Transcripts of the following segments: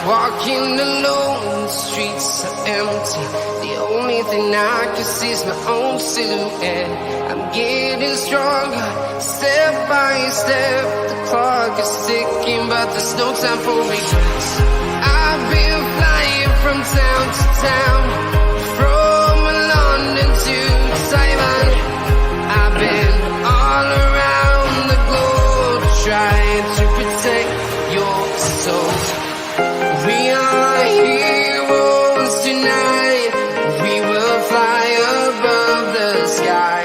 Walking alone, the streets are empty. The only thing I can see is my own silhouette. I'm getting stronger, step by step. The clock is ticking, but there's no time for regrets. I've been flying from town to town, from London to Taiwan. I've been all around the globe, trying to protect your soul. We are heroes tonight. We will fly above the sky.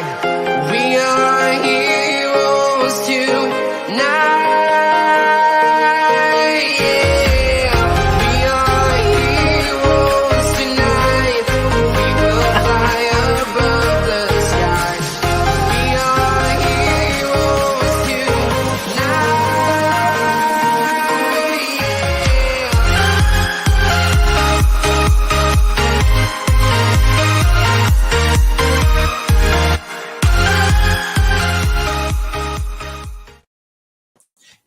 We are heroes tonight. Yeah. We are heroes tonight. We will fly above the sky. We are heroes tonight.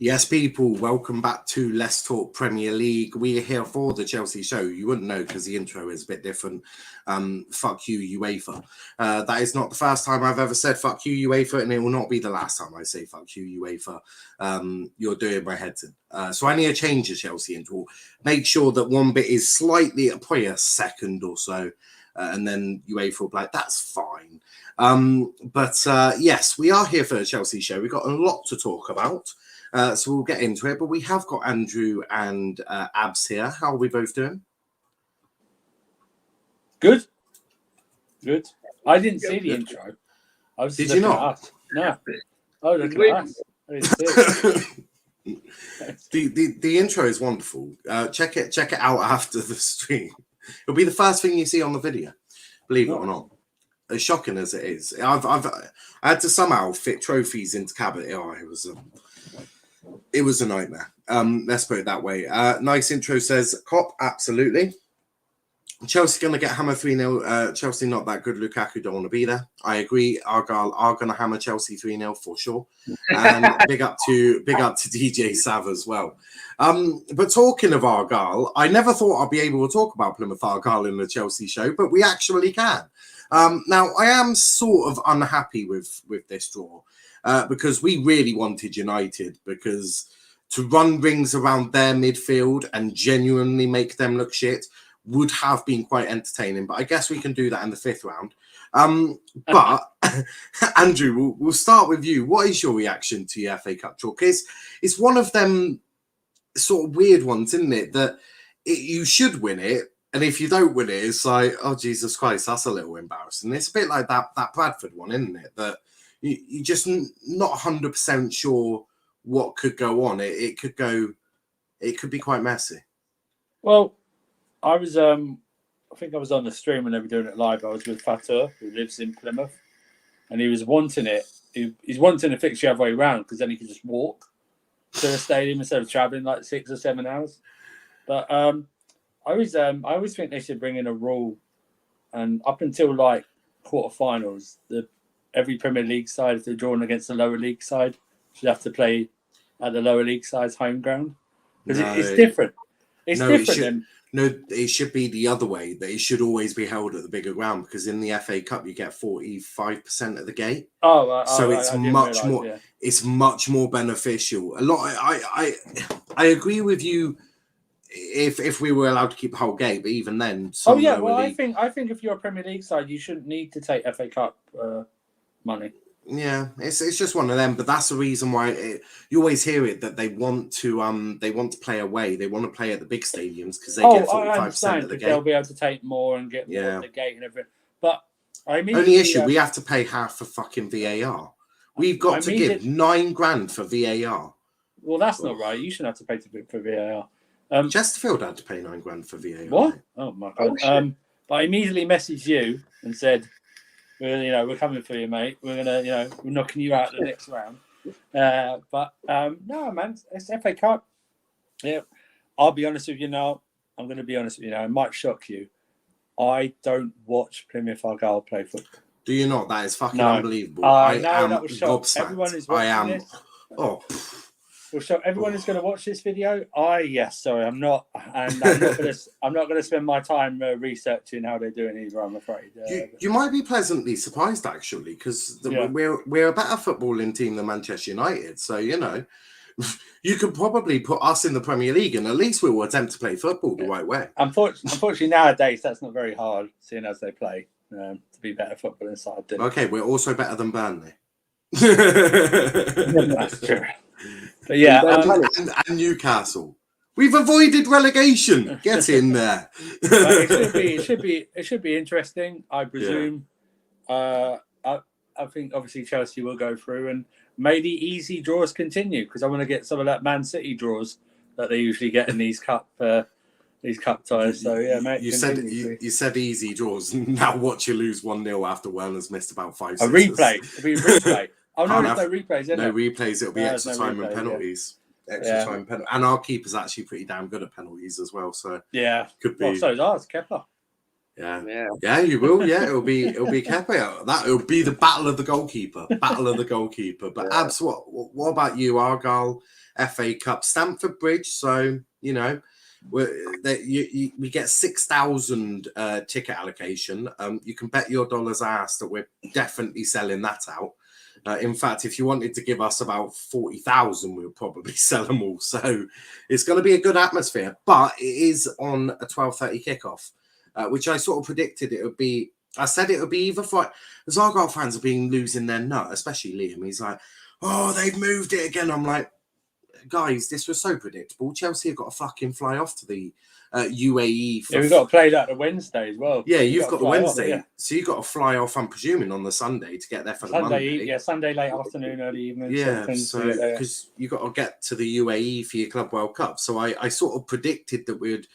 Yes, people, welcome back to Let's Talk Premier League. We are here for the Chelsea show. You wouldn't know because the intro is a bit different. Fuck you, UEFA. That is not the first time I've ever said fuck you, UEFA, and it will not be the last time I say fuck you, UEFA. You're doing my head in. So I need to change the Chelsea intro. Make sure that one bit is slightly, probably a second or so, and then UEFA will be like, that's fine. But yes, we are here for the Chelsea show. We've got a lot to talk about. So we'll get into it, but we have got Andrew and Abs here. How are we both doing? Good. I didn't see the intro. I was Did you not? No. Oh, look at us. I didn't see it. The intro is wonderful. Check it out after the stream. It'll be the first thing you see on the video. Believe it or not. As shocking as it is, I had to somehow fit trophies into cabinet. Oh, it was a nightmare. Let's put it that way. Nice intro says, Cop, absolutely. Chelsea going to get hammered 3-0. Chelsea not that good. Lukaku don't want to be there. I agree. Argyle are going to hammer Chelsea 3-0 for sure. And big up to DJ Sav as well. But talking of Argyle, I never thought I'd be able to talk about Plymouth Argyle in the Chelsea show, but we actually can. Now, I am sort of unhappy with this draw. Because we really wanted United, because to run rings around their midfield and genuinely make them look shit would have been quite entertaining. But I guess we can do that in the fifth round. But Andrew, we'll start with you. What is your reaction to your FA Cup draw? Because it's one of them sort of weird ones, isn't it? That you should win it. And if you don't win it, it's like, oh, Jesus Christ, that's a little embarrassing. It's a bit like that Bradford one, isn't it? That you're just not 100% sure what could go on. It could be quite messy. Well, I was, I think I was on the stream when they were doing it live. I was with Fatur, who lives in Plymouth, and he was wanting it. He's wanting to fix the other way around because then he could just walk to the stadium instead of traveling like 6 or 7 hours. But I always think they should bring in a rule, and up until like quarterfinals, every Premier League side, if they're drawn against the lower league side, should have to play at the lower league side's home ground. Because it's different. It should be the other way, that it should always be held at the bigger ground, because in the FA Cup you get 45% of the gate. It's much more beneficial. I agree with you if we were allowed to keep the whole gate, but even then. I think if you're a Premier League side, you shouldn't need to take FA Cup money. Yeah, it's just one of them, but that's the reason why you always hear it, that they want to play away. They want to play at the big stadiums because they get 45% of the gate. They'll be able to take more and get more of the gate and everything. But only issue, we have to pay half for fucking VAR. We've got to give $9,000 for VAR. Well, that's not right. You shouldn't have to pay for VAR. Chesterfield had to pay $9,000 for VAR. What? Oh my god! But I immediately messaged you and said, we're coming for you, mate. We're gonna, we're knocking you out the next round. But no, man, it's FA Cup. Yeah, I'll be honest with you now. I'm going to be honest with you now. It might shock you. I don't watch Plymouth Argyle play football. Do you not? That is fucking unbelievable. That was shocked. Everyone is watching this. Oh, Well, so everyone is going to watch this video. Sorry, I'm not, and I'm not going to spend my time researching how they're doing either. I'm afraid. You might be pleasantly surprised actually, because we're a better footballing team than Manchester United. So you could probably put us in the Premier League, and at least we will attempt to play football the right way. Unfortunately, nowadays that's not very hard, seeing as they play to be better footballing side. Okay, we're also better than Burnley. That's true. But yeah, and Newcastle. We've avoided relegation. Get in there. it should be interesting. I presume. Yeah. I think obviously Chelsea will go through, and may the easy draws continue, because I want to get some of that Man City draws that they usually get in these cup ties. So yeah, mate. You said easy draws. Now watch you lose 1-0 after Werner's missed about 5 A replay. It'll be a replay. Oh no, there's no replays. No replays. It'll be extra time and penalties. Yeah. Extra time penalty, and our keeper's actually pretty damn good at penalties as well. So could be. Well, so is ours, Kepa. Yeah, you will. Yeah, it'll be Kepa. It'll be the battle of the goalkeeper. But Abs, what about you, Argyle? FA Cup, Stamford Bridge. So we get 6,000 ticket allocation. You can bet your dollar's ass that we're definitely selling that out. In fact, if you wanted to give us about 40,000, we'll probably sell them all. So it's going to be a good atmosphere. But it is on a 12:30 kickoff, which I sort of predicted it would be. I said it would be either Friday. As Argyle fans have been losing their nut, especially Liam. He's like, "Oh, they've moved it again." I'm like, guys, this was so predictable. Chelsea have got to fucking fly off to the UAE. We've got to play that the Wednesday as well. Yeah, you've got the Wednesday. So you've got to fly off, I'm presuming, on the Sunday to get there for the Monday. Yeah, Sunday late afternoon, early evening. Yeah, so because you've got to get to the UAE for your Club World Cup. So I sort of predicted that we'd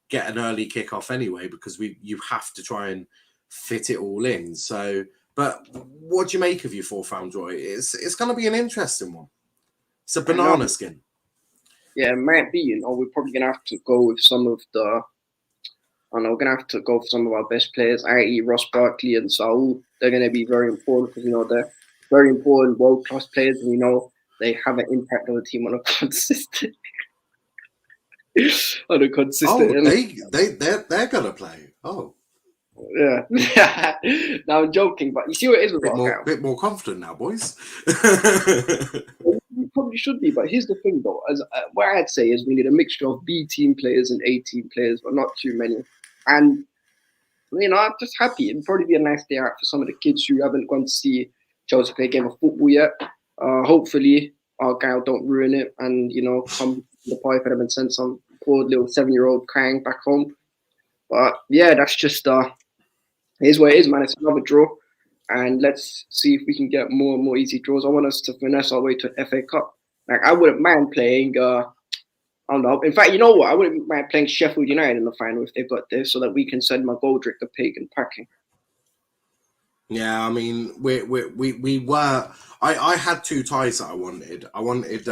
get an early kickoff anyway, because you have to try and fit it all in. So, but what do you make of your 4th Roy? It's going to be an interesting one. It's a banana skin. Yeah, it might be. We're probably going to have to go with some of the... we're going to have to go for some of our best players, i.e. Ross Barkley and Saul. They're going to be very important because, they're very important world-class players, and, they have an impact on the team on a consistent... they're going to play. Oh. Yeah. Now I'm joking, but you see what it is with a bit more confident now, boys. We probably should be, but here's the thing, though. As what I'd say is we need a mixture of B team players and A team players, but not too many. And I'm just happy. It'd probably be a nice day out for some of the kids who haven't gone to see Chelsea play a game of football yet. Hopefully, Argyle don't ruin it, and come to the party for them and send some poor little 7-year-old crying back home. But yeah, that's just here's what it is, man. It's another draw, and let's see if we can get more and more easy draws. I want us to finesse our way to an FA Cup. Like, I wouldn't mind playing. I don't know. In fact, you know what? I wouldn't mind playing Sheffield United in the final if they've got this, so that we can send my Goldrick the Pagan packing. Yeah, I mean, we were. I had 2 ties that I wanted. I wanted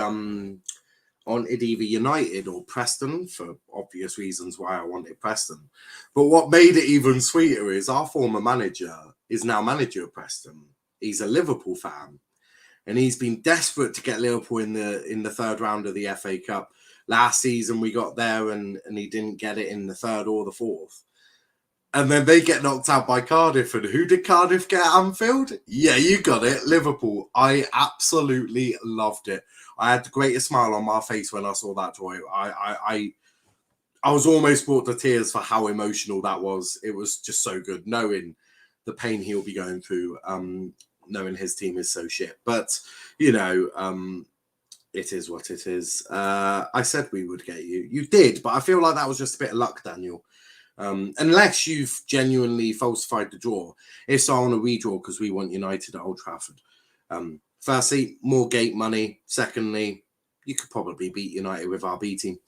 either United or Preston, for obvious reasons why I wanted Preston. But what made it even sweeter is our former manager is now manager of Preston. He's a Liverpool fan, and he's been desperate to get Liverpool in the 3rd round of the FA Cup. Last season we got there and he didn't get it in the 3rd or the 4th. And then they get knocked out by Cardiff. And who did Cardiff get at Anfield? Yeah, you got it, Liverpool. I absolutely loved it. I had the greatest smile on my face when I saw that, Troy. I was almost brought to tears for how emotional that was. It was just so good, knowing the pain he'll be going through, knowing his team is so shit. But, it is what it is. I said we would get you. You did, but I feel like that was just a bit of luck, Daniel. Unless you've genuinely falsified the draw. If so, I want a redraw because we want United at Old Trafford. Firstly, more gate money. Secondly, you could probably beat United with our B team.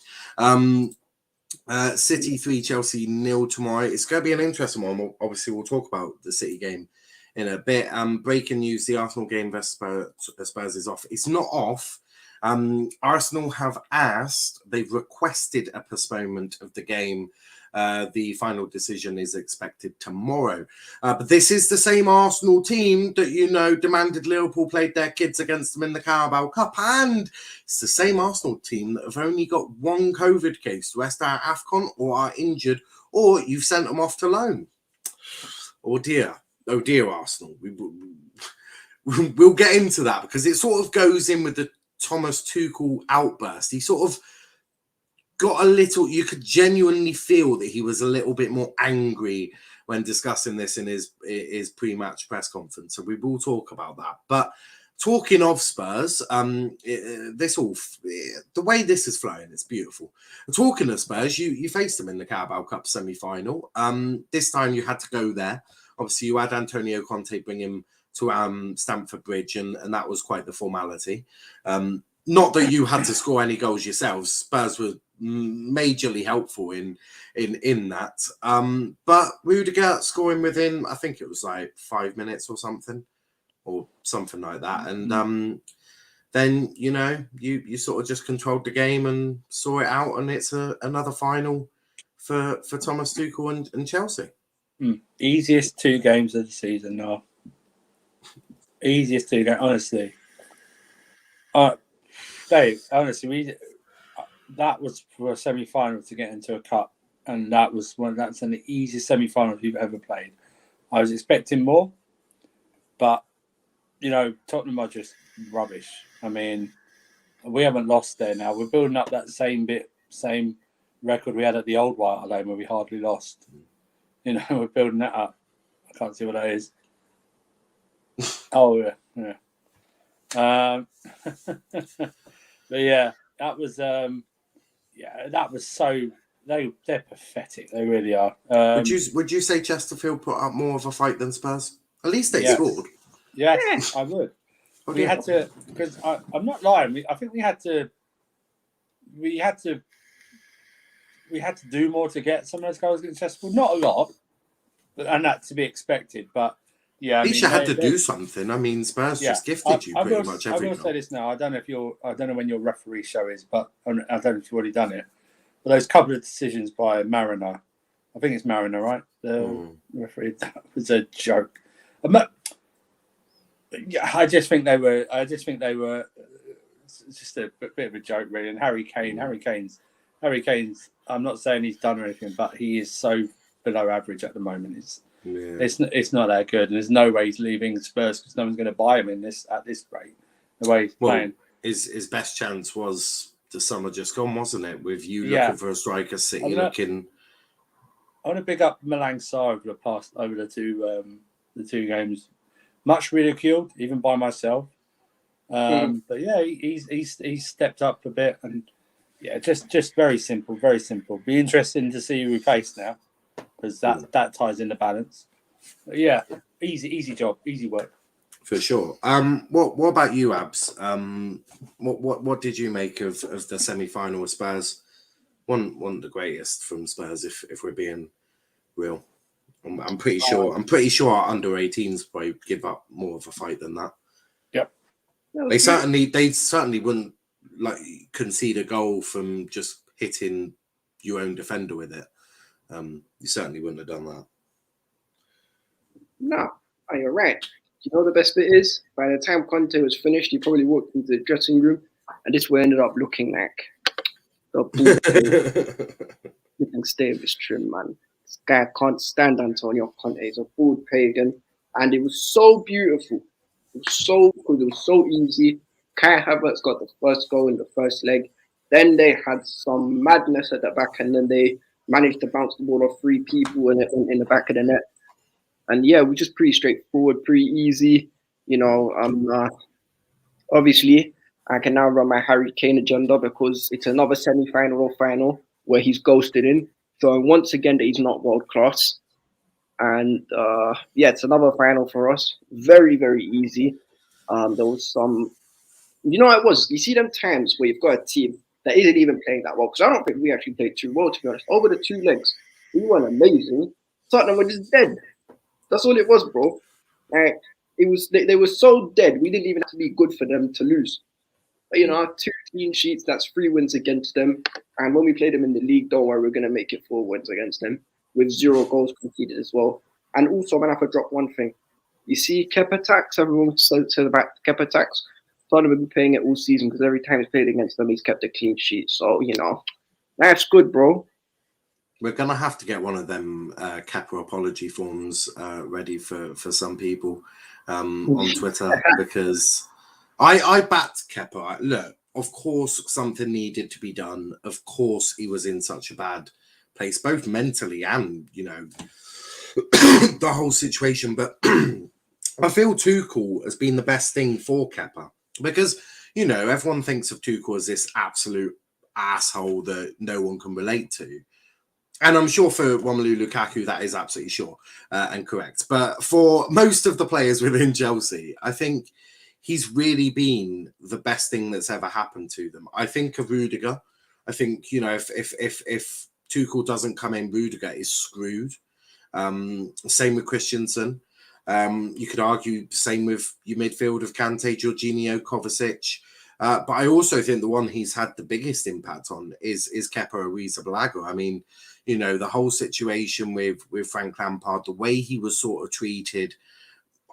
City 3, Chelsea 0 tomorrow. It's going to be an interesting one. Obviously, we'll talk about the City game in a bit. Breaking news, the Arsenal game versus Spurs is off. It's not off. Arsenal have they've requested a postponement of the game The final decision is expected tomorrow. But this is the same Arsenal team that, you know, demanded Liverpool played their kids against them in the Carabao Cup. And it's the same Arsenal team that have only got one COVID case. The rest are AFCON or are injured, or you've sent them off to loan. Oh dear, Arsenal. We'll get into that because it sort of goes in with the Thomas Tuchel outburst. He sort of got a little, you could genuinely feel that he was a little bit more angry when discussing this in his pre-match press conference. So we will talk about that. But talking of Spurs, the way this is flowing, it's beautiful. Talking of Spurs, you faced them in the Carabao Cup semi-final. This time you had to go there. Obviously, you had Antonio Conte bring him to Stamford Bridge, and that was quite the formality. Not that you had to score any goals yourselves. Spurs were majorly helpful in that. But Rudiger scoring within, I think it was like 5 minutes or something like that. And then, you know, you sort of just controlled the game and saw it out, and it's another final for Thomas Tuchel and Chelsea. Easiest 2 games of the season now. Easiest 2 games, honestly. Dave, honestly, that was for a semi-final to get into a cup, and that's one of the easiest semi-finals we've ever played. I was expecting more, but you know, Tottenham are just rubbish. I mean, we haven't lost there now. We're building up that same record we had at the old White Hart Lane where we hardly lost. You know, we're building that up. I can't see what that is. Oh yeah. But yeah, that was so they're pathetic. They really are. Would you say Chesterfield put up more of a fight than Spurs? At least they scored. Yes, I would. Okay. We had to, because I'm not lying. I think we had to do more to get some of those goals against Chesterfield. Not a lot, and that's to be expected. But yeah, at least you had to do something. I mean, Spurs just gifted you pretty much every. I will say this now. I don't know when your referee show is, but I don't know if you've already done it. But those couple of decisions by Mariner, I think it's Mariner, right? The referee, that was a joke. I just think they were just a bit of a joke, really. And Harry Kane's. I'm not saying he's done or anything, but he is so below average at the moment. It's not that good, and there's no way he's leaving Spurs because no one's going to buy him at this rate. The way he's playing. His best chance was the summer just gone, wasn't it? With you looking for a striker, City looking. I want to big up Malang Sarr over the two games. Much ridiculed, even by myself. But yeah, he's stepped up a bit, and yeah, just very simple, very simple. Be interesting to see who we face now, because that ties in the balance. But yeah, easy job, easy work. For sure. What about you, Abs? What did you make of the semi-final with Spurs? One of the greatest from Spurs, if we're being real. I'm pretty sure our under-18s probably give up more of a fight than that. Yep. They certainly wouldn't concede a goal from just hitting your own defender with it. You certainly wouldn't have done that. No, you're right. You know the best bit is, by the time Conte was finished, he probably walked into the dressing room, and this is what ended up looking like. You can stay with this trim, man. This guy can't stand Antonio Conte. He's a bald pagan, and it was so beautiful. It was so good. It was so easy. Kai Havertz got the first goal in the first leg. Then they had some madness at the back, and then they managed to bounce the ball off 3 people in the back of the net. And yeah, we're just pretty straightforward, pretty easy. You know, obviously, I can now run my Harry Kane agenda because it's another semi-final or final where he's ghosted in. So once again, that he's not world class. And yeah, it's another final for us. Very, very easy. There was some, you know, it was. You see them times where you've got a team that isn't even playing that well, because I don't think we actually played too well, to be honest. Over the 2 legs, we weren't amazing. Tottenham were just dead. That's all it was, bro. Like, it was they were so dead. We didn't even have to be good for them to lose. You know, 2 clean sheets, that's 3 wins against them. And when we play them in the league, don't worry, we're going to make it 4 wins against them with 0 goals conceded as well. And also, I'm going to have to drop one thing. You see, Kepa tax, everyone said about Kepa tax. Tottenham have been paying it all season because every time he's played against them, he's kept a clean sheet. So, you know, that's good, bro. We're going to have to get one of them Kepa apology forms ready for some people on Twitter because I backed Kepa. Look, of course, something needed to be done. Of course, he was in such a bad place, both mentally and, you know, the whole situation. But I feel Tuchel has been the best thing for Kepa because, you know, everyone thinks of Tuchel as this absolute asshole that no one can relate to. And I'm sure for Romelu Lukaku, that is absolutely sure and correct. But for most of the players within Chelsea, I think he's really been the best thing that's ever happened to them. I think of Rudiger. I think, you know, if Tuchel doesn't come in, Rudiger is screwed. Same with Christensen. You could argue the same with your midfield of Kante, Jorginho, Kovacic. But I also think the one he's had the biggest impact on is Kepa Arrizabalaga. I mean, you know, the whole situation with Frank Lampard, the way he was sort of treated,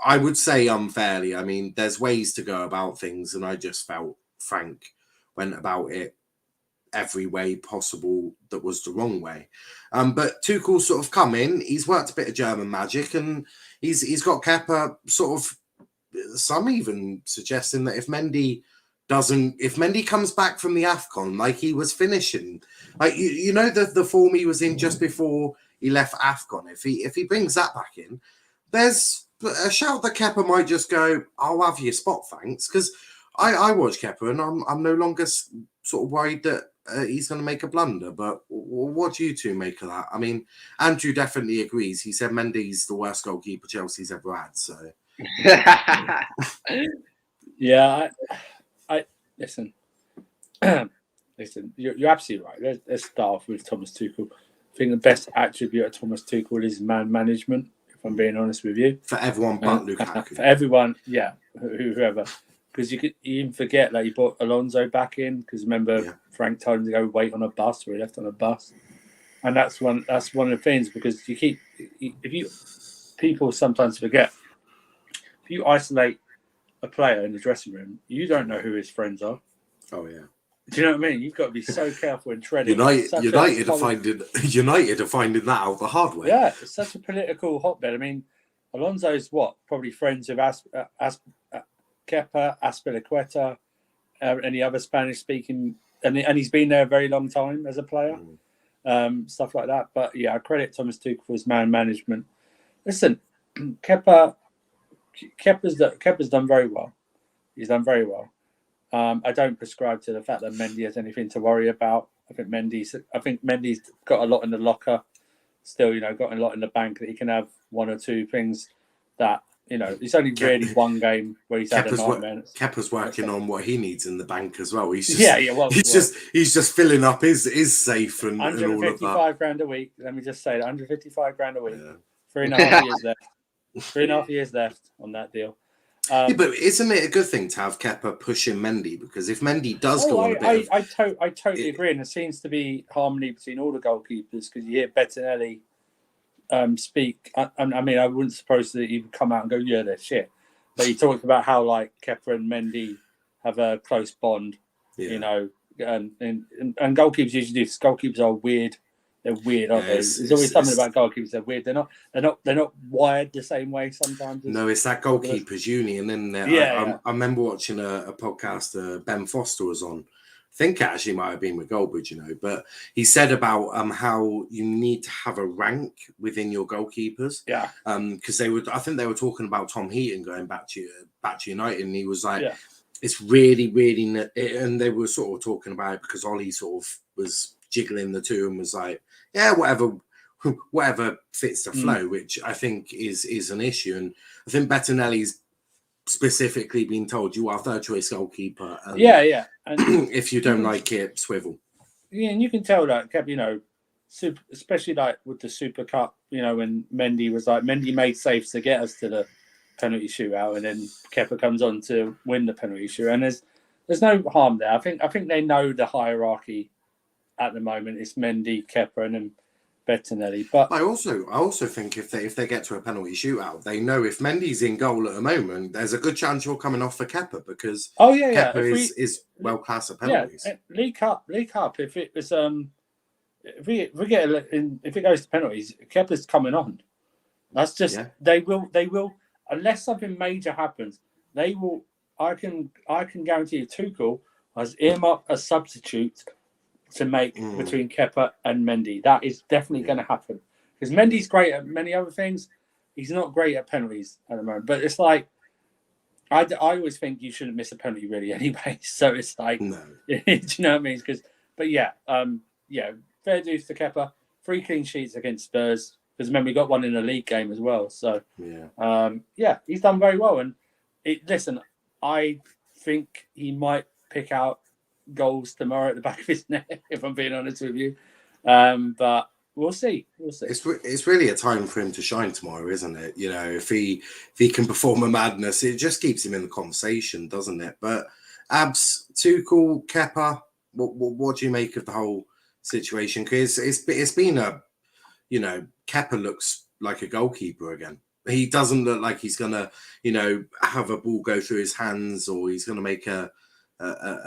I would say unfairly. I mean, there's ways to go about things, and I just felt Frank went about it every way possible that was the wrong way. But Tuchel's sort of come in, he's worked a bit of German magic, and he's got Kepa sort of, some even suggesting that if Mendy comes back from the AFCON like he was finishing, like you know the form he was in just before he left AFCON, if he brings that back in, there's a shout that Kepa might just go, I'll have your spot, thanks, because I watch Kepa and I'm no longer sort of worried that he's going to make a blunder. But what do you two make of that? I mean, Andrew definitely agrees. He said Mendy's the worst goalkeeper Chelsea's ever had. So yeah, I listen. Listen, you're absolutely right. Let's start off with Thomas Tuchel. I think the best attribute of Thomas Tuchel is man management, if I'm being honest with you. For everyone but Lukaku. For everyone, yeah, whoever. Because you could even forget that he brought Alonso back in, because remember Frank told him to go wait on a bus, or he left on a bus. And that's one of the things, because people sometimes forget, if you isolate a player in the dressing room, you don't know who his friends are. Oh yeah. Do you know what I mean? You've got to be so careful in treading. United are finding that out the hard way. Yeah, it's such a political hotbed. I mean, Alonso's probably friends with Kepa, Azpilicueta, any other Spanish-speaking, and he's been there a very long time as a player, stuff like that. But yeah, I credit Thomas Tuchel for his man management. Listen, Kepa's done very well. He's done very well. I don't prescribe to the fact that Mendy has anything to worry about. I think Mendy's got a lot in the locker still. You know, got a lot in the bank that he can have one or two things that, you know, it's only really one game where he's had a nightmare. Kepa's working on what he needs in the bank as well. He's just, he's just filling up his safe and all of that. 155 grand a week. Let me just say that, 155 grand a week. Yeah. 3.5 years left. 3.5 years left on that deal. But isn't it a good thing to have Kepa pushing Mendy? Because if Mendy does go on a bit I totally agree, and there seems to be harmony between all the goalkeepers, because you hear Bettinelli speak. I mean, I wouldn't suppose that he would come out and go, yeah, they're shit. But he talked about how, like, Kepa and Mendy have a close bond, you know, and goalkeepers usually do. Goalkeepers are weird. They're weird, aren't they? There's always something about goalkeepers. They're weird. They're not wired the same way sometimes. No, it's that goalkeepers union, isn't it? I remember watching a podcast Ben Foster was on. I think it actually might have been with Goldbridge, you know, but he said about how you need to have a rank within your goalkeepers. Yeah. Because I think they were talking about Tom Heaton going back to United, and he was like, it's really, really, and they were sort of talking about it because Ollie sort of was jiggling the two and was like, yeah, whatever fits the flow, which I think is an issue. And I think Bettinelli's specifically been told you are third choice goalkeeper. And And if you don't like it, swivel. Yeah, and you can tell that, you know, especially like with the Super Cup, you know, when Mendy made saves to get us to the penalty shootout, and then Kepa comes on to win the penalty shootout. And there's there's no harm there. I think they know the hierarchy at the moment. It's Mendy, Kepa, and then Bettinelli. But I also think if they get to a penalty shootout, they know if Mendy's in goal at the moment, there's a good chance you're coming off for Kepa because Kepa is well class at penalties. League Cup. If it was if it goes to penalties, Kepa's coming on. That's just they will unless something major happens. They will. I can guarantee you, Tuchel has earmarked a substitute to make between Kepa and Mendy. That is definitely going to happen because Mendy's great at many other things. He's not great at penalties at the moment. But it's like I always think you shouldn't miss a penalty really anyway. So it's like, no. Do you know what I mean? Fair dues to Kepa. 3 clean sheets against Spurs. Because remember, we got one in a league game as well. So he's done very well. And listen, I think he might pick out goals tomorrow at the back of his net, if I'm being honest with you. But we'll see. It's really a time for him to shine tomorrow, isn't it? You know, if he can perform a madness, it just keeps him in the conversation, doesn't it? But Abs, Tuchel, Kepa, what do you make of the whole situation? Because it's been a, you know, Kepa looks like a goalkeeper again. He doesn't look like he's gonna, you know, have a ball go through his hands or he's gonna make a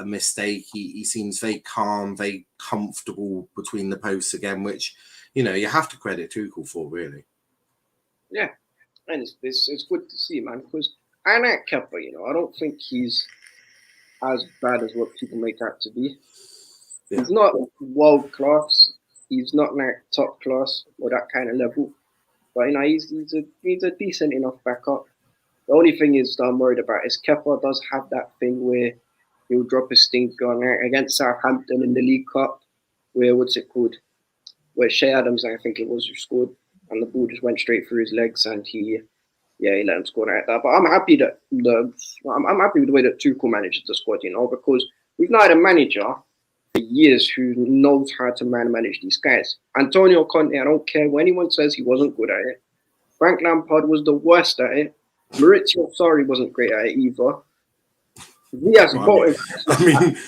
mistake. He seems very calm, very comfortable between the posts again, which, you know, you have to credit Tuchel for, really. Yeah, and it's good to see, man, because I like Kepa, you know. I don't think he's as bad as what people make out to be. Yeah. He's not world class. He's not like top class or that kind of level. But, you know, he's a decent enough backup. The only thing is that I'm worried about is Kepa does have that thing where he'll drop a stinker against Southampton in the League Cup, where where Shea Adams, I think it was, who scored, and the ball just went straight through his legs, and he let him score like that. But I'm happy that I'm happy with the way that Tuchel manages the squad, you know, because we've not had a manager for years who knows how to manage these guys. Antonio Conte, I don't care what anyone says, he wasn't good at it. Frank Lampard was the worst at it. Maurizio Sarri wasn't great at it either.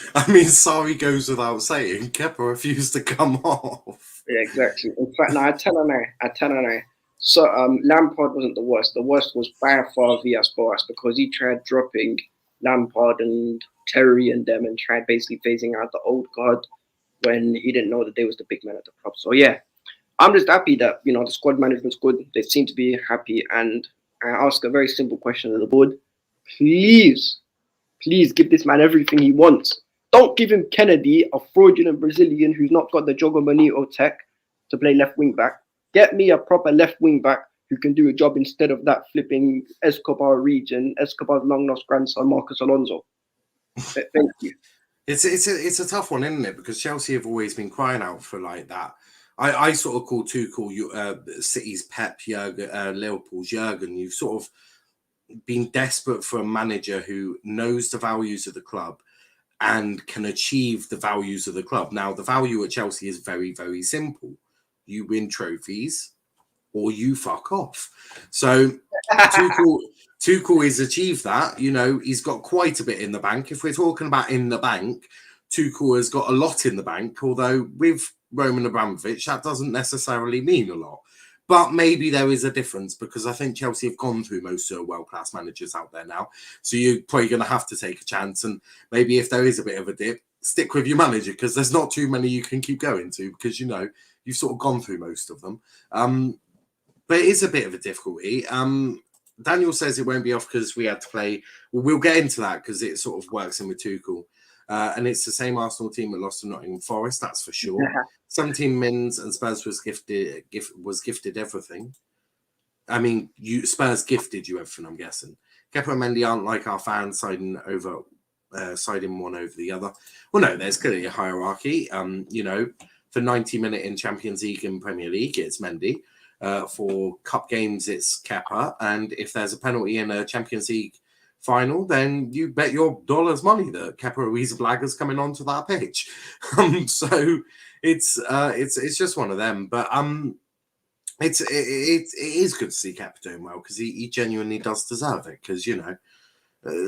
I mean, sorry goes without saying. Kepa refused to come off. Yeah, exactly. In fact, no, I tell her now. So Lampard wasn't the worst. The worst was by far Villas-Boas because he tried dropping Lampard and Terry and them and tried basically phasing out the old guard when he didn't know that they was the big man at the club. So yeah, I'm just happy that, you know, the squad management's good. They seem to be happy, and I ask a very simple question to the board: please give this man everything he wants. Don't give him Kennedy, a fraudulent Brazilian who's not got the Jogo Bonito tech to play left wing back. Get me a proper left wing back who can do a job instead of that flipping Escobar's long lost grandson, Marcos Alonso. Thank you. It's a tough one, isn't it? Because Chelsea have always been crying out for like that. I sort of call Tuchel City's Pep, Liverpool's Jurgen. You've sort of been desperate for a manager who knows the values of the club and can achieve the values of the club. Now, the value at Chelsea is very, very simple. You win trophies or you fuck off. So Tuchel has achieved that. You know, he's got quite a bit in the bank. If we're talking about in the bank, Tuchel has got a lot in the bank, although with Roman Abramovich, that doesn't necessarily mean a lot. But maybe there is a difference because I think Chelsea have gone through most of the world-class managers out there now. So you're probably going to have to take a chance. And maybe if there is a bit of a dip, stick with your manager because there's not too many you can keep going to because, you know, you've sort of gone through most of them. But it is a bit of a difficulty. Daniel says it won't be off because we had to play. Well, we'll get into that because it sort of works in with Tuchel. And it's the same Arsenal team that lost to Nottingham Forest, that's for sure. 17 wins and Spurs was gifted everything. I mean, Spurs gifted you everything, I'm guessing. Kepa and Mendy aren't like our fans siding one over the other. Well, no, there's clearly a hierarchy. You know, for 90-minute in Champions League and Premier League, it's Mendy. For cup games, it's Kepa. And if there's a penalty in a Champions League final, then you bet your dollar's money that Kepa Arrizabalaga coming onto that pitch. So it's just one of them. But it is good to see Kepa doing well because he genuinely does deserve it. Because, you know,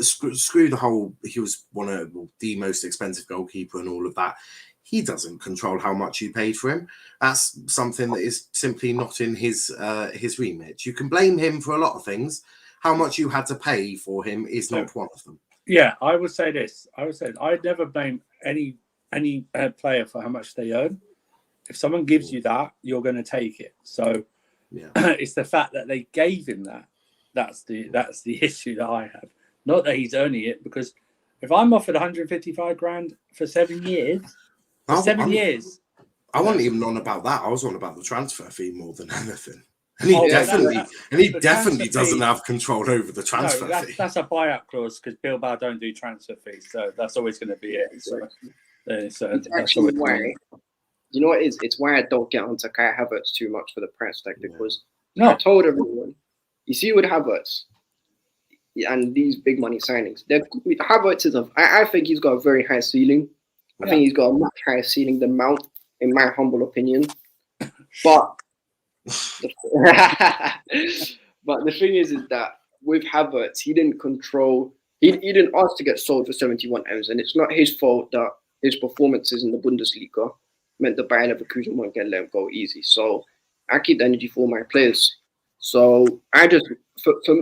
screw the whole. He was one of the most expensive goalkeeper and all of that. He doesn't control how much you paid for him. That's something that is simply not in his remit. You can blame him for a lot of things. How much you had to pay for him is not one of them. Yeah, I would say this. I'd never blame any player for how much they earn. If someone gives you that, you're going to take it. So it's the fact that they gave him that. That's the issue that I have. Not that he's earning it, because if I'm offered 155 grand for 7 years, years. I wasn't even on about that. I was on about the transfer fee more than anything. And he definitely doesn't have control over the transfer fee. That's a buyout clause, because Bilbao don't do transfer fees, so that's always going to be it. So, it's actually why. You know what it is? It's why I don't get onto Kai Havertz too much for the price tag, because I told everyone, you see with Havertz and these big money signings, Havertz is I think he's got a very high ceiling. I think he's got a much higher ceiling than Mount, in my humble opinion. But but the thing is that with Havertz, he didn't control. He didn't ask to get sold for 71 M's, and it's not his fault that his performances in the Bundesliga meant the Bayern Leverkusen won't get let him go easy. So I keep the energy for my players. So I just,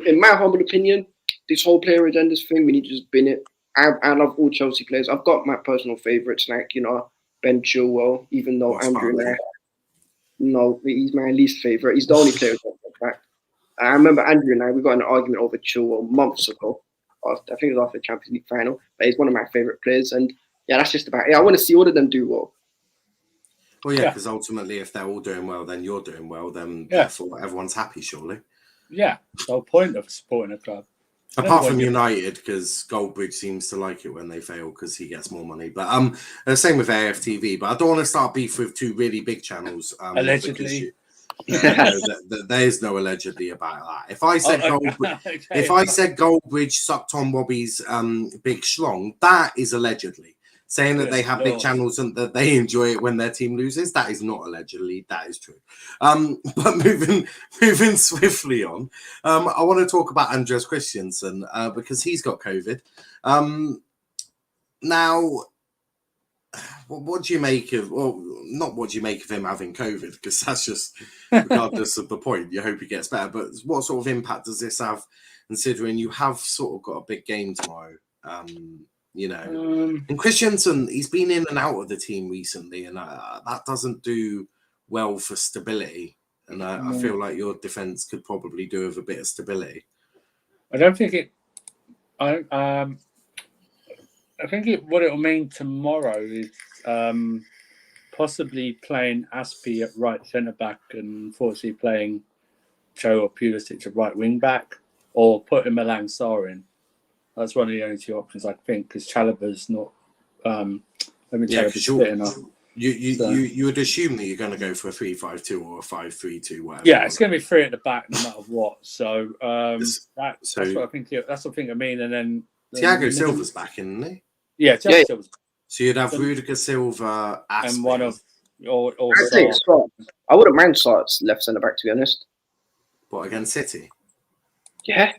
in my humble opinion, this whole player agendas thing, we need to just bin it. I love all Chelsea players. I've got my personal favourites, like, Ben Chilwell, even though Andrew and I, no, he's my least favourite. He's the only player who's got back. I remember Andrew and I, we got in an argument over Chilwell months ago. I think it was after the Champions League final. But he's one of my favourite players. And yeah, that's just about it. I want to see all of them do well. Well, yeah, because ultimately, if they're all doing well, then you're doing well. Then therefore, everyone's happy, surely. Yeah, the whole point of supporting a club. Apart from United, because Goldbridge seems to like it when they fail because he gets more money. But same with AFTV. But I don't want to start beef with two really big channels. Allegedly. There's no allegedly about that. If I said if I said Goldbridge sucked on Bobby's big schlong, that is allegedly. Saying that they have big channels and that they enjoy it when their team loses, that is not allegedly, that is true. But moving swiftly on, I want to talk about Andreas Christensen because he's got COVID. Now, what do you make of? Well, not what do you make of him having COVID, because that's just regardless of the point. You hope he gets better. But what sort of impact does this have, considering you have sort of got a big game tomorrow? And Christensen, he's been in and out of the team recently, and that doesn't do well for stability. And I feel like your defense could probably do with a bit of stability. I don't think it. I think what it'll mean tomorrow is possibly playing Aspie at right centre back, and unfortunately playing Cho or Pulisic at right wing back, or putting Malang Sarr in. That's one of the only two options, I think, because Chalobah's not. You would assume that you're going to go for a 3-5-2 or a 5-3-2, whatever. Yeah, it's going to be three at the back no matter what. So that's what I think. That's what I think. I mean, and then Thiago Silva's back, isn't he? Yeah, Thiago Silva's. So you'd have Rudiger, Silva, Aspie, and one of or I wouldn't mind Sarr's left centre back, to be honest. What, against City? Yeah.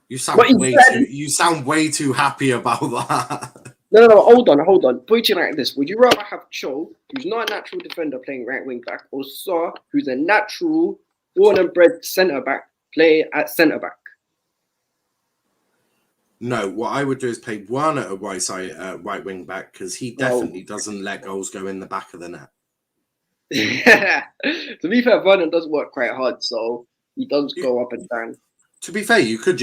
You sound way too happy about that. No, hold on. Put it like this. Would you rather have Cho, who's not a natural defender, playing right wing back, or Sarr, who's a natural, born and bred centre back, play at centre back? No, what I would do is play Werner at right wing back, because he definitely doesn't let goals go in the back of the net. To be fair, Werner does work quite hard, so he does go up and down. To be fair, you could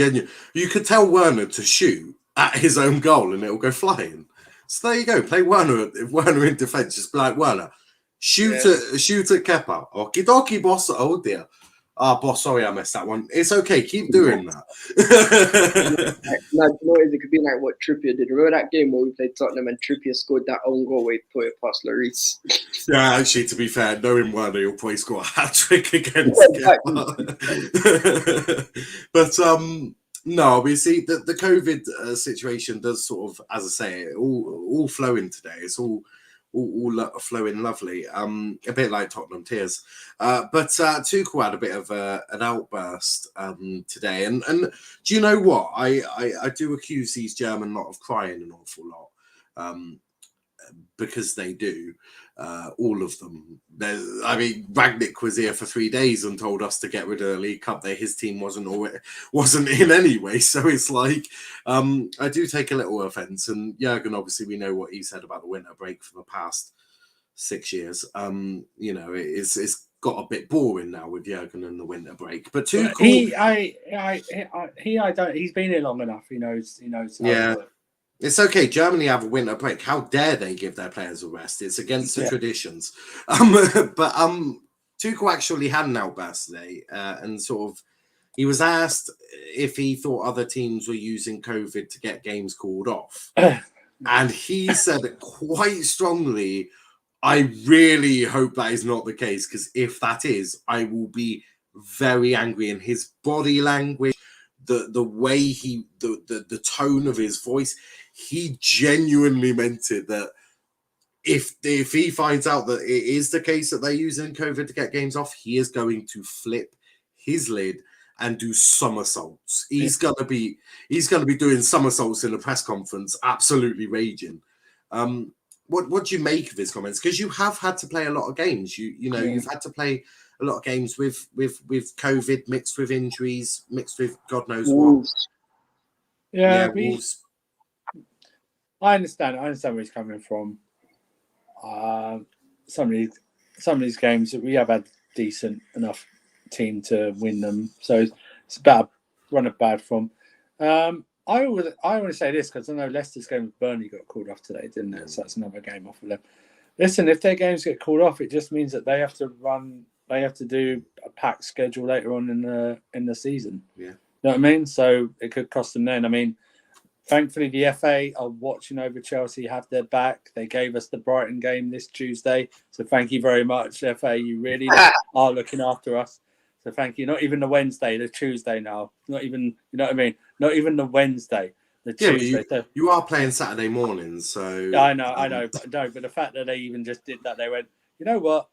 tell Werner to shoot at his own goal and it'll go flying. So there you go. Play Werner in defence. Just be like, Werner, shoot at Kepa. Okie dokie, boss. Oh dear. Boss, sorry, I missed that one. It's okay. Keep doing that. It could be like what Trippier did. Remember that game where we played Tottenham and Trippier scored that own goal where he put it past Lloris? Yeah, actually, to be fair, knowing Werner, he'll probably score a hat-trick against But, no, we see that the COVID situation does sort of, as I say, all flowing today. It's all flowing lovely. A bit like Tottenham tears. But Tuchel had a bit of an outburst today. And do you know what? I do accuse these German lot of crying an awful lot. Because they do, all of them. I mean, Ragnick was here for 3 days and told us to get rid of the League Cup. That his team wasn't in anyway. So it's like, I do take a little offence. And Jurgen, obviously, we know what he said about the winter break for the past 6 years. You know, it's got a bit boring now with Jurgen and the winter break. But Tuchel, he's been here long enough. He knows. Yeah. It's okay. Germany have a winter break. How dare they give their players a rest? It's against the traditions. But Tuchel actually had an outburst today, and sort of he was asked if he thought other teams were using COVID to get games called off, and he said quite strongly, "I really hope that is not the case, because if that is, I will be very angry." And his body language, the way the tone of his voice, he genuinely meant it, that if he finds out that it is the case that they're using COVID to get games off, he is going to flip his lid and do somersaults. He's gonna be doing somersaults in a press conference, absolutely raging. What do you make of his comments? Because you have had to play a lot of games. You've had to play a lot of games with COVID mixed with injuries, mixed with God knows what. Yeah, Wolves. I understand where he's coming from. Some of these games we have had decent enough team to win them, so it's about a run of bad form. I want to say this, because I know Leicester's game with Burnley got called off today, didn't it? So that's another game off of them. Listen, if their games get called off, it just means that they have to do a packed schedule later on in the season. Yeah, you know what I mean. So it could cost them then. I mean, thankfully the FA are watching over Chelsea, have their back. They gave us the Brighton game this Tuesday, so thank you very much, FA. You really are looking after us. So thank you. Not even the Wednesday, the Tuesday now. Not even, you know what I mean? Not even the Wednesday, the Tuesday. You are playing Saturday mornings, so... Yeah, I know. But the fact that they even just did that, they went, you know what?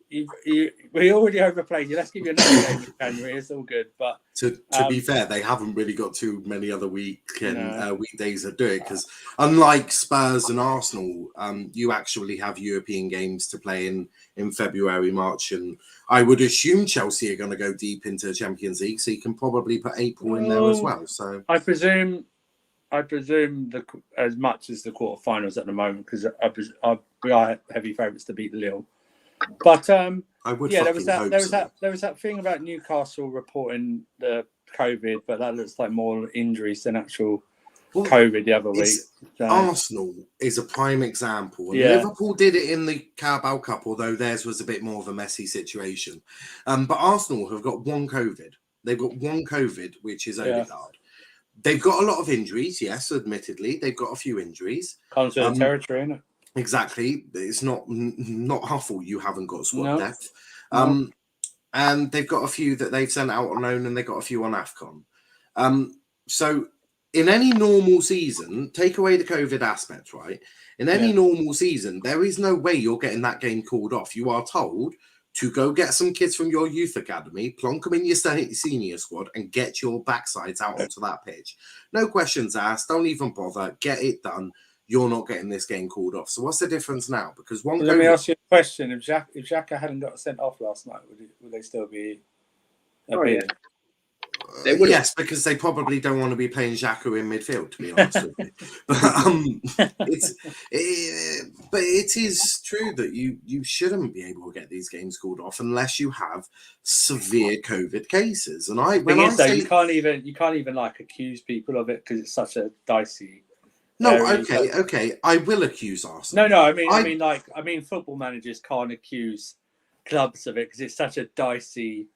We already overplayed you. Let's give you another game in January. It's all good. But to be fair, they haven't really got too many other weekdays to do it, because unlike Spurs and Arsenal, you actually have European games to play in February, March, and I would assume Chelsea are going to go deep into the Champions League, so you can probably put April in there as well. So I presume as much as the quarterfinals at the moment, because we are heavy favourites to beat Lille. But I would. Yeah, there was that thing about Newcastle reporting the COVID, but that looks like more injuries than actual COVID the other week. So. Arsenal is a prime example. And Liverpool did it in the Carabao Cup, although theirs was a bit more of a messy situation. But Arsenal have got one COVID. They've got one COVID, which is Odegaard. They've got a lot of injuries, yes, admittedly. They've got a few injuries. Comes with the territory, isn't it? Exactly. It's not our fault you haven't got squad depth. And they've got a few that they've sent out on loan, and they've got a few on AFCON. So in any normal season, take away the COVID aspect, right? In any normal season, there is no way you're getting that game called off. You are told to go get some kids from your youth academy, plonk them in your senior squad, and get your backsides out onto that pitch. No questions asked. Don't even bother. Get it done. You're not getting this game called off. So what's the difference now? Because let me ask you a question. If Xhaka hadn't got sent off last night, would they still be? Yes, because they probably don't want to be playing Xhaka in midfield, to be honest with you. But it is true that you shouldn't be able to get these games called off unless you have severe COVID cases. And you can't even like accuse people of it, because it's such a dicey. No, okay. I will accuse Arsenal. No. I mean, football managers can't accuse clubs of it because it's such a dicey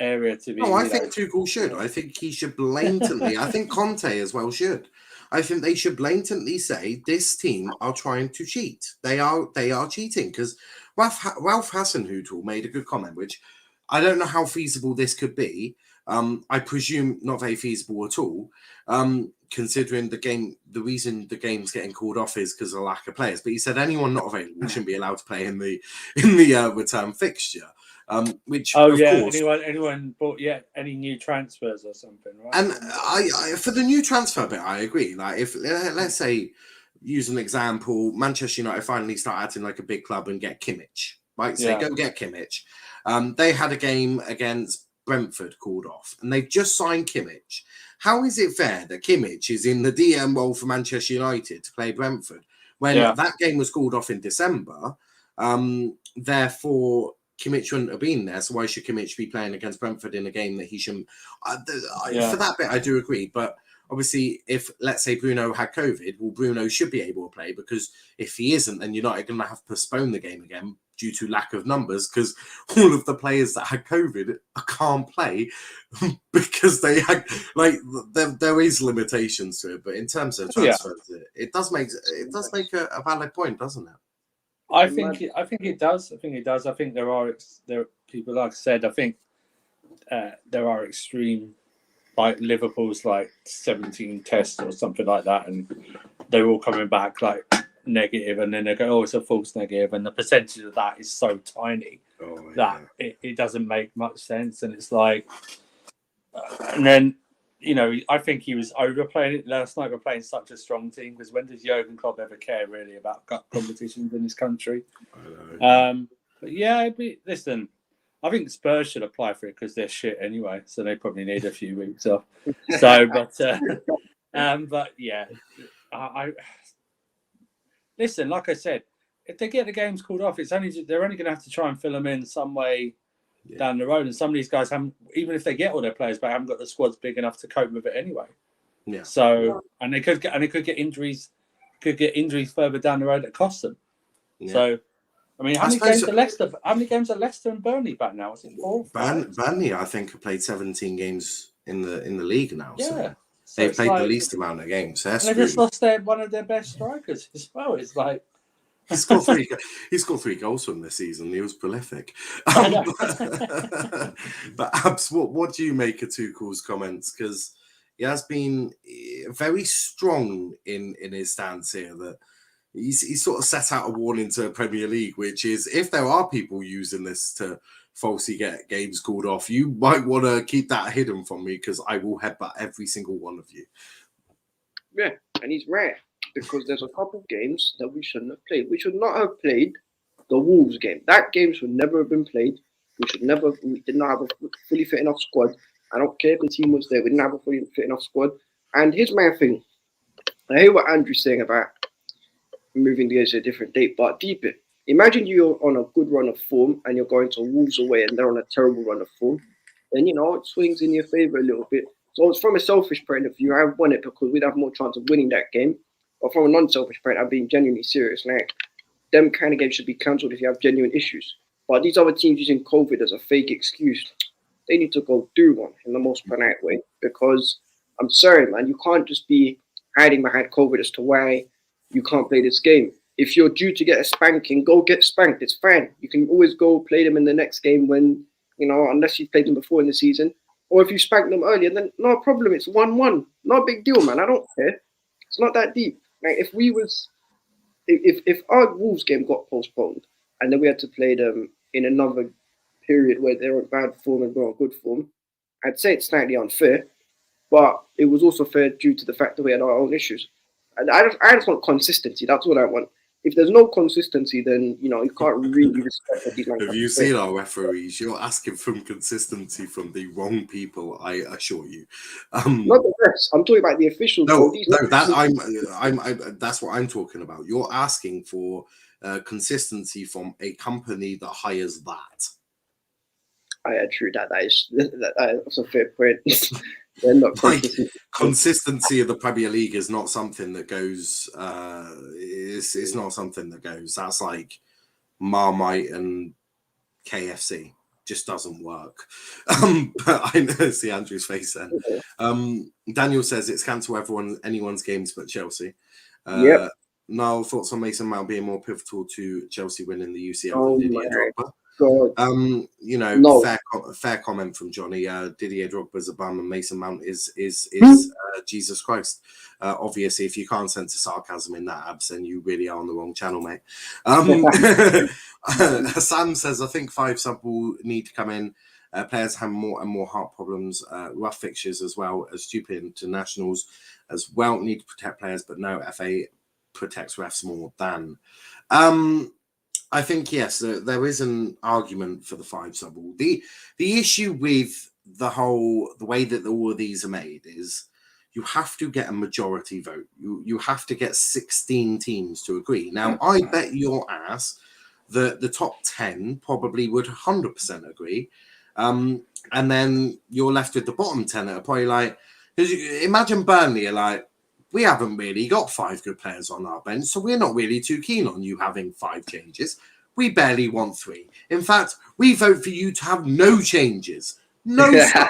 area to be. No, I think Tuchel should. I think he should blatantly. I think Conte as well should. I think they should blatantly say this team are trying to cheat. They are cheating, because Ralph Hasenhüttl made a good comment, which I don't know how feasible this could be, I presume not very feasible at all, considering the reason the game's getting called off is because of lack of players. But he said anyone not available shouldn't be allowed to play in the return fixture. Which of course, anyone bought any new transfers or something, right? And I for the new transfer bit, I agree. Like if let's say, use an example, Manchester United finally start acting like a big club and get Kimmich, right? So go get Kimmich. They had a game against Brentford called off, and they've just signed Kimmich. How is it fair that Kimmich is in the DM role for Manchester United to play Brentford when that game was called off in December? Therefore, Kimmich wouldn't have been there, so why should Kimmich be playing against Brentford in a game that he shouldn't? For that bit, I do agree. But obviously, if, let's say, Bruno had COVID, well, Bruno should be able to play, because if he isn't, then United are going to have to postpone the game again due to lack of numbers, because all of the players that had COVID can't play because they had, like, there is limitations to it. But in terms of transfers, it does make a valid point, doesn't it? I think it does. I think there are people, like I said. I think there are extreme, like Liverpool's like 17 tests or something like that, and they're all coming back like negative, and then they go, "Oh, it's a false negative," and the percentage of that is so tiny that it doesn't make much sense. And it's like, and then, I think he was overplaying it last night. We're playing such a strong team, because when does Jurgen Klopp ever care really about competitions in his country? But listen, I think Spurs should apply for it because they're shit anyway, so they probably need a few weeks off. So, but yeah, I listen. Like I said, if they get the games called off, they're only going to have to try and fill them in some way down the road, and some of these guys haven't, even if they get all their players back, haven't got the squads big enough to cope with it anyway. Yeah. So, and they could get injuries further down the road that cost them. Yeah. So, I mean, how many games are Leicester and Burnley back now? Is it 4? Burnley, I think, have played 17 games in the league now. Yeah. So they've played the least amount of games. So they just lost one of their best strikers as well. It's like, he scored 3 goals from this season. He was prolific. But Abs, what do you make of Tuchel's comments? Because he has been very strong in his stance here, that he's sort of set out a warning to the Premier League, which is, if there are people using this to falsely get games called off, you might want to keep that hidden from me, because I will headbutt every single one of you. Yeah, and he's rare, because there's a couple of games that we shouldn't have played. We should not have played the Wolves game. That game should never have been played. We did not have a fully fit enough squad. I don't care if the team was there. We didn't have a fully fit enough squad. And here's my thing. I hear what Andrew's saying about moving the games to a different date, but deep it. Imagine you're on a good run of form and you're going to Wolves away and they're on a terrible run of form. Then, it swings in your favour a little bit. So it's from a selfish point of view, I've won it because we'd have more chance of winning that game. But from a non-selfish point, I'm being genuinely serious. Like, them kind of games should be cancelled if you have genuine issues. But these other teams using COVID as a fake excuse, they need to go do one in the most polite way. Because I'm sorry, man, you can't just be hiding behind COVID as to why you can't play this game. If you're due to get a spanking, go get spanked. It's fine. You can always go play them in the next game when, unless you've played them before in the season. Or if you spank them earlier, then no problem. It's 1-1. Not a big deal, man. I don't care. It's not that deep. Like, if our Wolves game got postponed and then we had to play them in another period where they're on bad form and we're on good form, I'd say it's slightly unfair. But it was also fair due to the fact that we had our own issues. And I just want consistency. That's what I want. If there's no consistency, then, you can't really respect what these men have you seen our referees? You're asking for consistency from the wrong people, I assure you. Not the refs. I'm talking about the officials. That's what I'm talking about. You're asking for consistency from a company that hires that. True. That's a fair point. They're not like, consistency of the Premier League is not something that goes. It's not something that goes. That's like Marmite and KFC. Just doesn't work. But I see Andrew's face then. Daniel says it's cancel anyone's games but Chelsea. Niall, thoughts on Mason Mount being more pivotal to Chelsea winning the UCL than Didier Drogba? God. You know, No. fair comment from Johnny. Didier Drogba's a bum and Mason Mount is Jesus Christ. Obviously, if you can't sense the sarcasm in that, Abs, then you really are on the wrong channel, mate. Sam says, I think 5-sub will need to come in. Players have more and more heart problems, rough fixtures as well as stupid internationals as well. Need to protect players, but no, FA protects refs more than. I think, yes, there is an argument for the 5-sub rule. The issue with the way that all of these are made is you have to get a majority vote. You have to get 16 teams to agree. Now, I bet your ass that the top 10 probably would 100% agree. And then you're left with the bottom 10 that are probably like, imagine Burnley are like, we haven't really got 5 good players on our bench, so we're not really too keen on you having 5 changes. We barely want 3. In fact, we vote for you to have no changes. No stuff.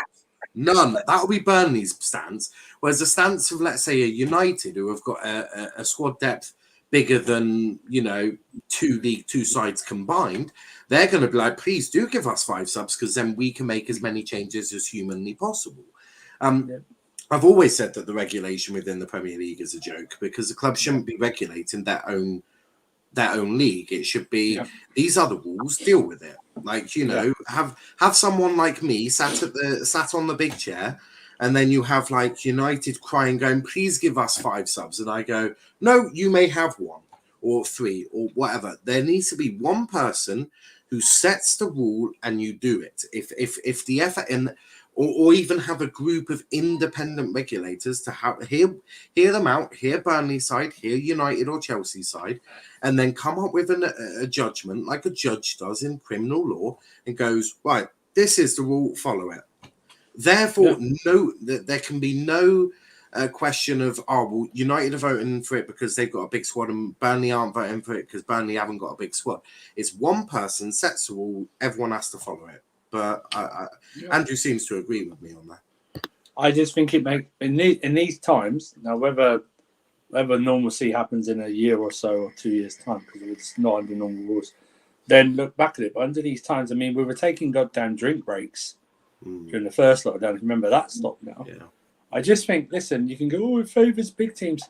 None. That'll be Burnley's stance. Whereas the stance of, let's say, a United who have got a squad depth bigger than, you know, 2 League 2 sides combined, they're going to be like, please do give us 5 subs because then we can make as many changes as humanly possible. I've always said that the regulation within the Premier League is a joke because the club shouldn't be regulating their own league. It should be these are the rules, deal with it. Like, you know, have someone like me sat on the big chair, and then you have like United crying, going, please give us 5 subs, and I go, no, you may have 1 or 3 or whatever. There needs to be one person who sets the rule, and you do it. If the effort in or even have a group of independent regulators to hear them out, hear Burnley side, hear United or Chelsea side, and then come up with a judgment like a judge does in criminal law and goes, right, this is the rule, follow it. Therefore, there can be no question of, oh, well, United are voting for it because they've got a big squad and Burnley aren't voting for it because Burnley haven't got a big squad. It's one person sets the rule, everyone has to follow it. But Andrew seems to agree with me on that. I just think it makes in these times now, whether normalcy happens in a year or so or 2 years' time, because it's not under normal rules, then look back at it. But under these times, I mean, we were taking goddamn drink breaks during the first lockdown. Remember that stopped now. Yeah. I just think, listen, you can go, oh, it favours big teams.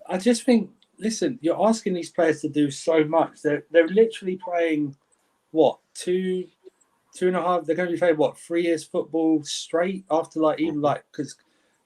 I just think, listen, you're asking these players to do so much. They're literally playing what 2.5. They're going to be playing 3 years football straight after because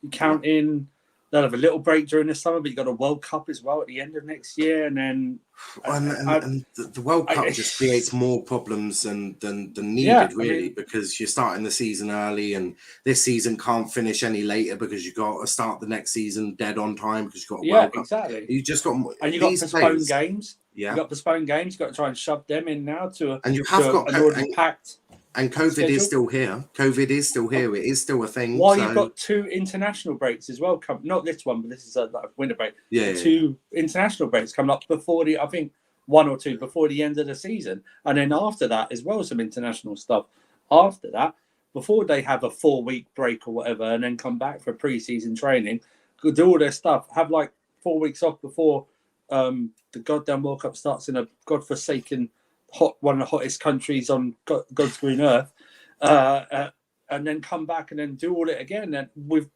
you count in. They'll have a little break during the summer, but you got a World Cup as well at the end of next year, and then and the World Cup just creates more problems than needed, really, because you're starting the season early, and this season can't finish any later because you got to start the next season dead on time because you got a World Cup. Exactly. You just got and you got postponed games. Yeah, you got postponed games. You got to try and shove them in now and you have got an already packed. And COVID schedule. Is still here. COVID is still here. It is still a thing. You've got 2 international breaks as well. Not this one, but this is a winter break. Yeah. 2 international breaks coming up before I think 1 or 2 before the end of the season. And then after that as well, some international stuff. After that, before they have a 4-week break or whatever, and then come back for pre-season training, do all their stuff, have 4 weeks off before the goddamn World Cup starts in a godforsaken one of the hottest countries on God's green earth, and then come back and then do all it again, and with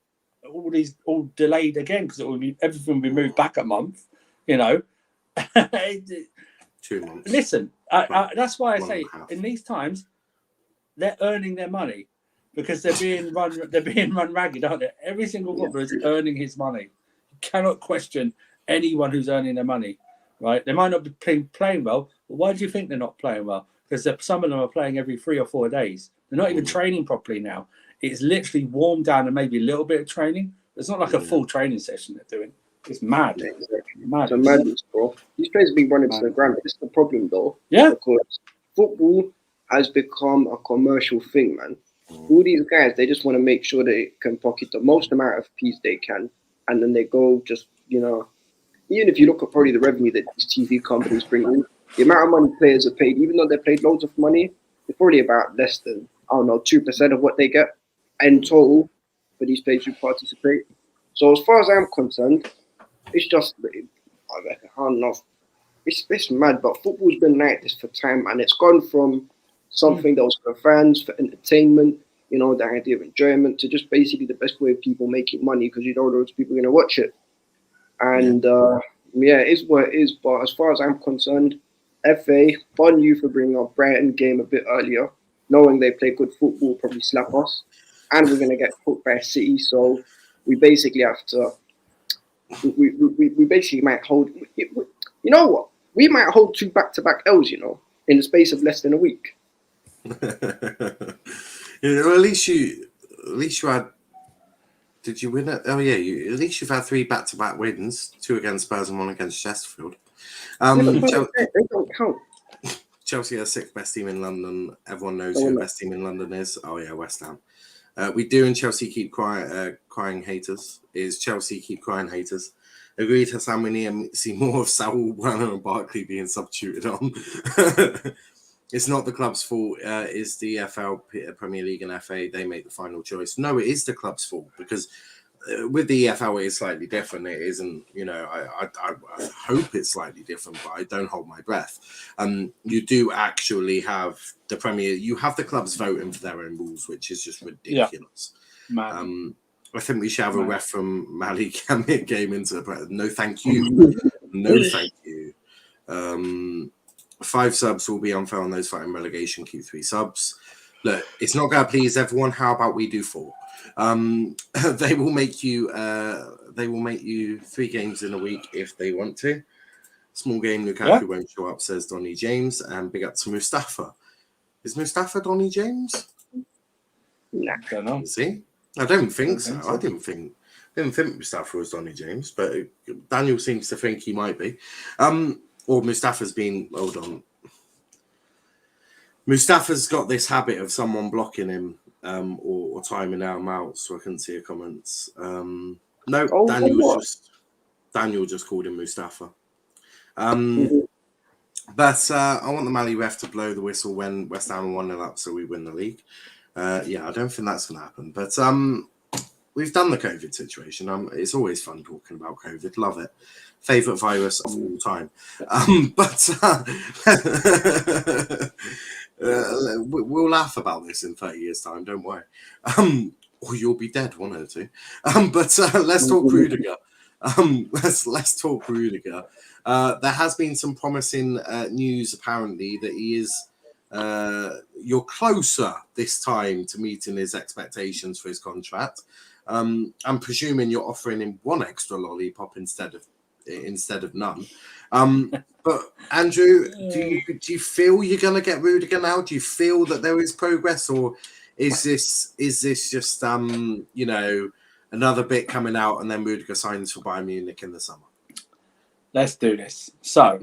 all these all delayed again because everything will be moved back a month, you know. 2 months. Listen, that's why I say in these times they're earning their money because they're being run ragged, aren't they? Every single footballer is earning his money. You cannot question anyone who's earning their money. Right, they might not be playing well, but why do you think they're not playing well? Because some of them are playing every 3 or 4 days. They're not even training properly now. It's literally warmed down and maybe a little bit of training. It's not like a full training session they're doing. It's mad. Yeah, exactly. Mad. It's a madness, bro. These players have been running to the ground. This is the problem, though. Yeah. Because football has become a commercial thing, man. All these guys, they just want to make sure they can pocket the most amount of peas they can, and then they go just, you know. Even if you look at probably the revenue that these TV companies bring in, the amount of money players are paid, even though they're paid loads of money, it's probably about less than, 2% of what they get in total for these players who participate. So as far as I'm concerned, it's just, I don't know, it's mad, but football's been like this for time, and it's gone from something that was for fans, for entertainment, you know, the idea of enjoyment, to just basically the best way of people making money, because you know those people are going to watch it. And yeah, it is what it is. But as far as I'm concerned, FA, fun you for bringing our Brighton game a bit earlier, knowing they play good football, probably slap us, and we're going to get put by City. So we basically have to. We basically might hold. You know what? We might hold 2 back-to-back L's. You know, in the space of less than a week. Well, at least you had. Did you win it? Oh yeah, at least you've had 3 back-to-back wins, 2 against Spurs and 1 against Chesterfield. They don't count. Chelsea are the 6th best team in London. Everyone knows who the best team in London is. Oh yeah, West Ham. We do in Chelsea keep crying haters. Is Chelsea keep crying haters? Agreed, Hassan, we need to see more of Saul, Werner and Barkley being substituted on. It's not the club's fault. It's the FL, Premier League and FA. They make the final choice. No, it is the club's fault, because with the EFL it is slightly different. It isn't, you know, I hope it's slightly different, but I don't hold my breath. You do actually have the Premier. You have the clubs voting for their own rules, which is just ridiculous. Yeah. I think we should have a ref from Mali game into the. No, thank you. No, thank you. 5 subs will be unfair on those fighting relegation. Keep 3 subs. Look, it's not going to please everyone. How about we do 4? They will make you 3 games in a week if they want to. Small game, Lukaku won't show up, says Donny James, and big up to Mustafa. Is Mustafa Donny James? Nah. I don't know. Is he? I don't think so. I didn't think Mustafa was Donny James, but Daniel seems to think he might be. Or Mustafa's been, hold on. Mustafa's got this habit of someone blocking him or timing him out, so I couldn't see your comments. No, Daniel just called him Mustafa. But I want the Mali ref to blow the whistle when West Ham are 1-0 up, so we win the league. Yeah, I don't think that's going to happen. But we've done the COVID situation. It's always fun talking about COVID. Love it. Favorite virus of all time. We'll laugh about this in 30 years' time. Don't worry. Or you'll be dead, one of the two. But let's talk Rudiger. Let's talk Rudiger. There has been some promising news, apparently, that he is. You're closer this time to meeting his expectations for his contract. I'm presuming you're offering him 1 extra lollipop instead of none. But Andrew, do you feel you're going to get Rudiger now? Do you feel that there is progress, or is this just you know, another bit coming out and then Rudiger signs for Bayern Munich in the summer? Let's do this. So,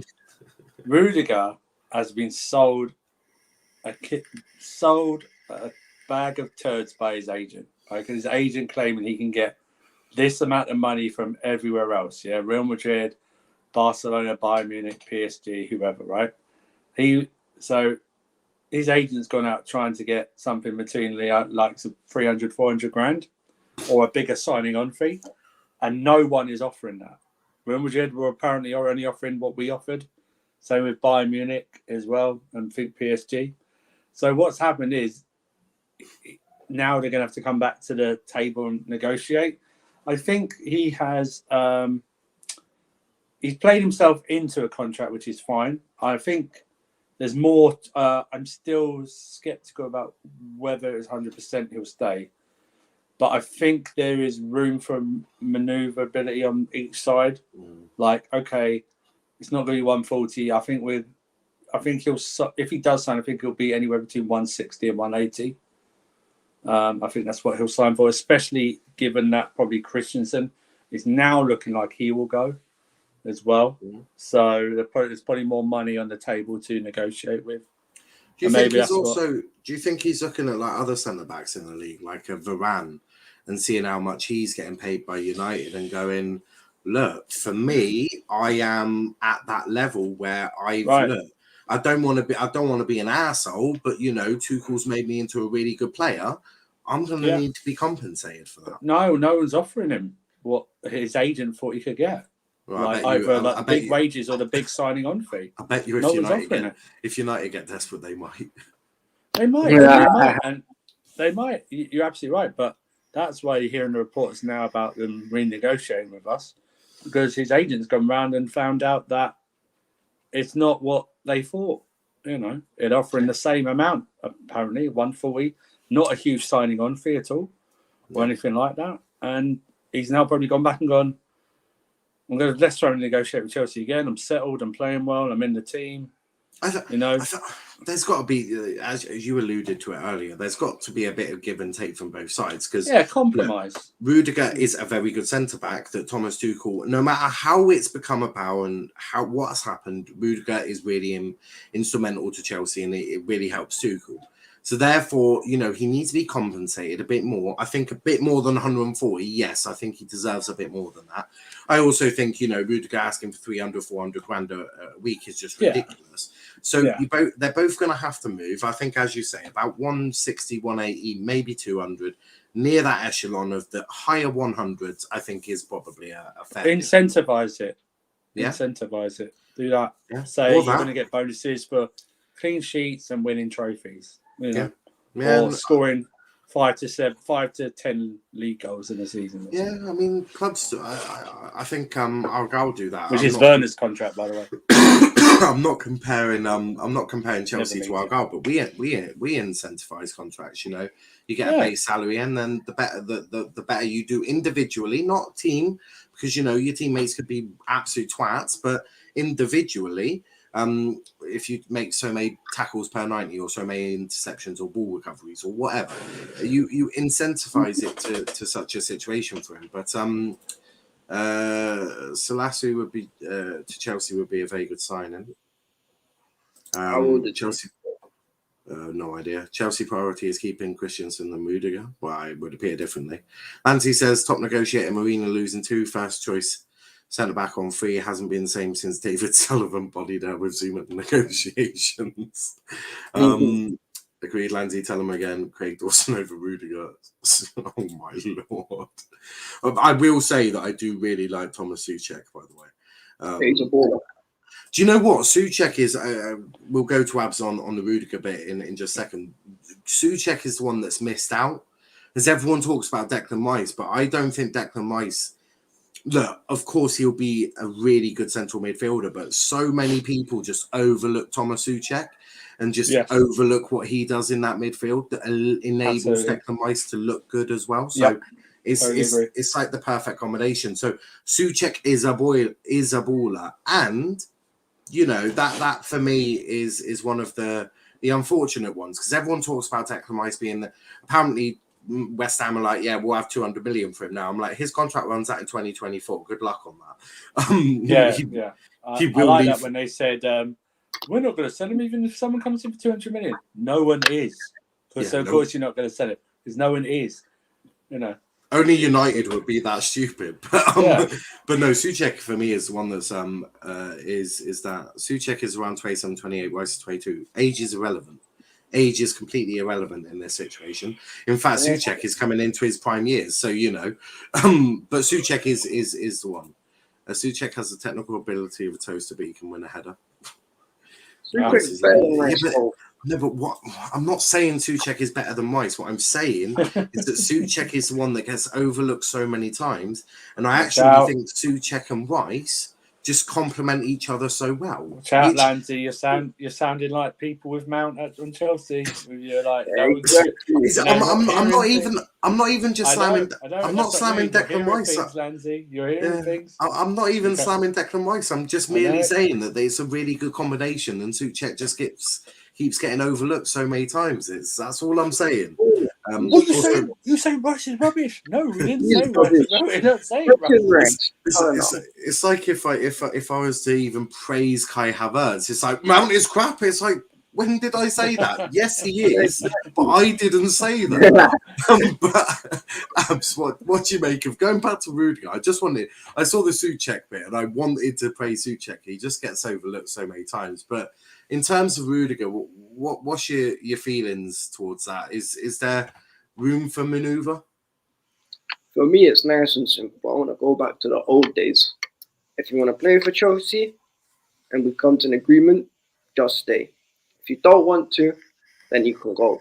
Rudiger has been sold a bag of turds by his agent. Right? Because his agent claiming he can get this amount of money from everywhere else. Yeah, Real Madrid, Barcelona, Bayern Munich, PSG, whoever. Right? So his agent's gone out trying to get something between the likes of 300, 400 grand, or a bigger signing on fee, and no one is offering that. Real Madrid were apparently only offering what we offered. Same with Bayern Munich as well, and I think PSG. So what's happened is now they're going to have to come back to the table and negotiate. I think he has he's played himself into a contract, which is fine. I think there's more. I'm still skeptical about whether it's 100% he'll stay. But I think there is room for maneuverability on each side. Like, okay, it's not going to be 140. I think he'll, if he does sign, I think he'll be anywhere between 160 and 180. I think that's what he'll sign for, especially given that probably Christensen is now looking like he will go as well. So there's probably more money on the table to negotiate with. Do you think he's looking at like other centre backs in the league, like a Varane, and seeing how much he's getting paid by United and going, look, for me, I am at that level where look, I don't want to be an asshole, but you know, Tuchel's made me into a really good player. I'm going to need to be compensated for that. No one's offering him what his agent thought he could get. Right, either the big wages or the big signing on fee. I bet you if United get desperate, they might. They might, and they might. You're absolutely right, but that's why you're hearing the reports now about them renegotiating with us, because his agent's gone round and found out that it's not what they thought. It offering the same amount, apparently, 140, not a huge signing on fee at all, or anything like that. And he's now probably gone back and gone, let's try and negotiate with Chelsea again. I'm settled, I'm playing well, I'm in the team. There's got to be, as you alluded to it earlier, there's got to be a bit of give and take from both sides. Because compromise. Rudiger is a very good centre back that Thomas Tuchel, no matter how it's become about and what's happened, Rudiger is really instrumental to Chelsea, and it really helps Tuchel. So therefore, he needs to be compensated a bit more. I think a bit more than 140. Yes, I think he deserves a bit more than that. I also think, Rudiger asking for 300, 400 grand a week is just ridiculous. So they're both going to have to move. I think, as you say, about 160, 180, maybe 200. Near that echelon of the higher 100s, I think is probably a fair. Incentivize it. Yeah. Incentivize it. Do that. Yeah. Say you're going to get bonuses for clean sheets and winning trophies. Or scoring 5 to 10 league goals in a season. Yeah, I mean, clubs. I think I'll do that. Which is Werner's contract, by the way. I'm not comparing. I'm not comparing Chelsea to Argyle, but we incentivize contracts. You get a base salary, and then the better the better you do individually, not team, because your teammates could be absolute twats, but individually. If you make so many tackles per 90 or so many interceptions or ball recoveries or whatever, you incentivize it to such a situation for him. But Salasu would be to Chelsea would be a very good signing. How old is Chelsea? No idea. Chelsea priority is keeping Christensen and Rudiger. Well, it would appear differently. Nancy says top negotiator Marina losing 2 first choice centre back on 3 hasn't been the same since David Sullivan bodied her with Zoom at the negotiations. Agreed, Lanzi. Tell him again. Craig Dawson over Rudiger. Oh my lord! I will say that I do really like Thomas Souček, by the way. He's a baller. Do you know what Souček is? We'll go to Abs on the Rudiger bit in just a second. Souček is the one that's missed out, as everyone talks about Declan Rice, but I don't think Declan Rice. Look, of course, he'll be a really good central midfielder, but so many people just overlook Thomas Souček and just overlook what he does in that midfield that enables Declan Rice to look good as well. So it's like the perfect combination. So Souček is a baller, and that for me is one of the unfortunate ones, because everyone talks about Declan Rice being apparently. West Ham are like, we'll have 200 million for him now. I'm like, his contract runs out in 2024. Good luck on that. I like that when they said, we're not going to sell him even if someone comes in for 200 million. No one is. Of course you're not going to sell it, because no one is. Only United would be that stupid. But no, Souček for me is the one that's is that Souček is around 27, 28, Rice is 22. Age is irrelevant. Age is completely irrelevant in this situation. In fact, Souček is coming into his prime years, so but Souček is the one. Souček has the technical ability of a toaster, but he can win a header. No, but what I'm not saying Souček is better than Rice. What I'm saying is that Souček is the one that gets overlooked so many times, and I actually think Souček and Rice just complement each other so well. Watch out, Lanzi. You're sounding like people with Mount on Chelsea. You're like, I'm not even just slamming. I'm not slamming Declan Rice. Lanzi, you're hearing things. I'm not even slamming Declan Rice. I'm just merely saying that it's a really good combination, and Souček just keeps getting overlooked so many times. That's all I'm saying. You say Rice is rubbish? No, we didn't say Rice. No, we didn't say Rice. It's like if I was to even praise Kai Havertz, it's like Mount is crap. It's like, when did I say that? Yes, he is, but I didn't say that. But what do you make of going back to Rudiger? I saw the Souček bit, and I wanted to praise Souček. He just gets overlooked so many times, but. In terms of Rudiger, what's your feelings towards that? Is there room for manoeuvre? For me, it's nice and simple. I want to go back to the old days. If you want to play for Chelsea and we come to an agreement, just stay. If you don't want to, then he can go.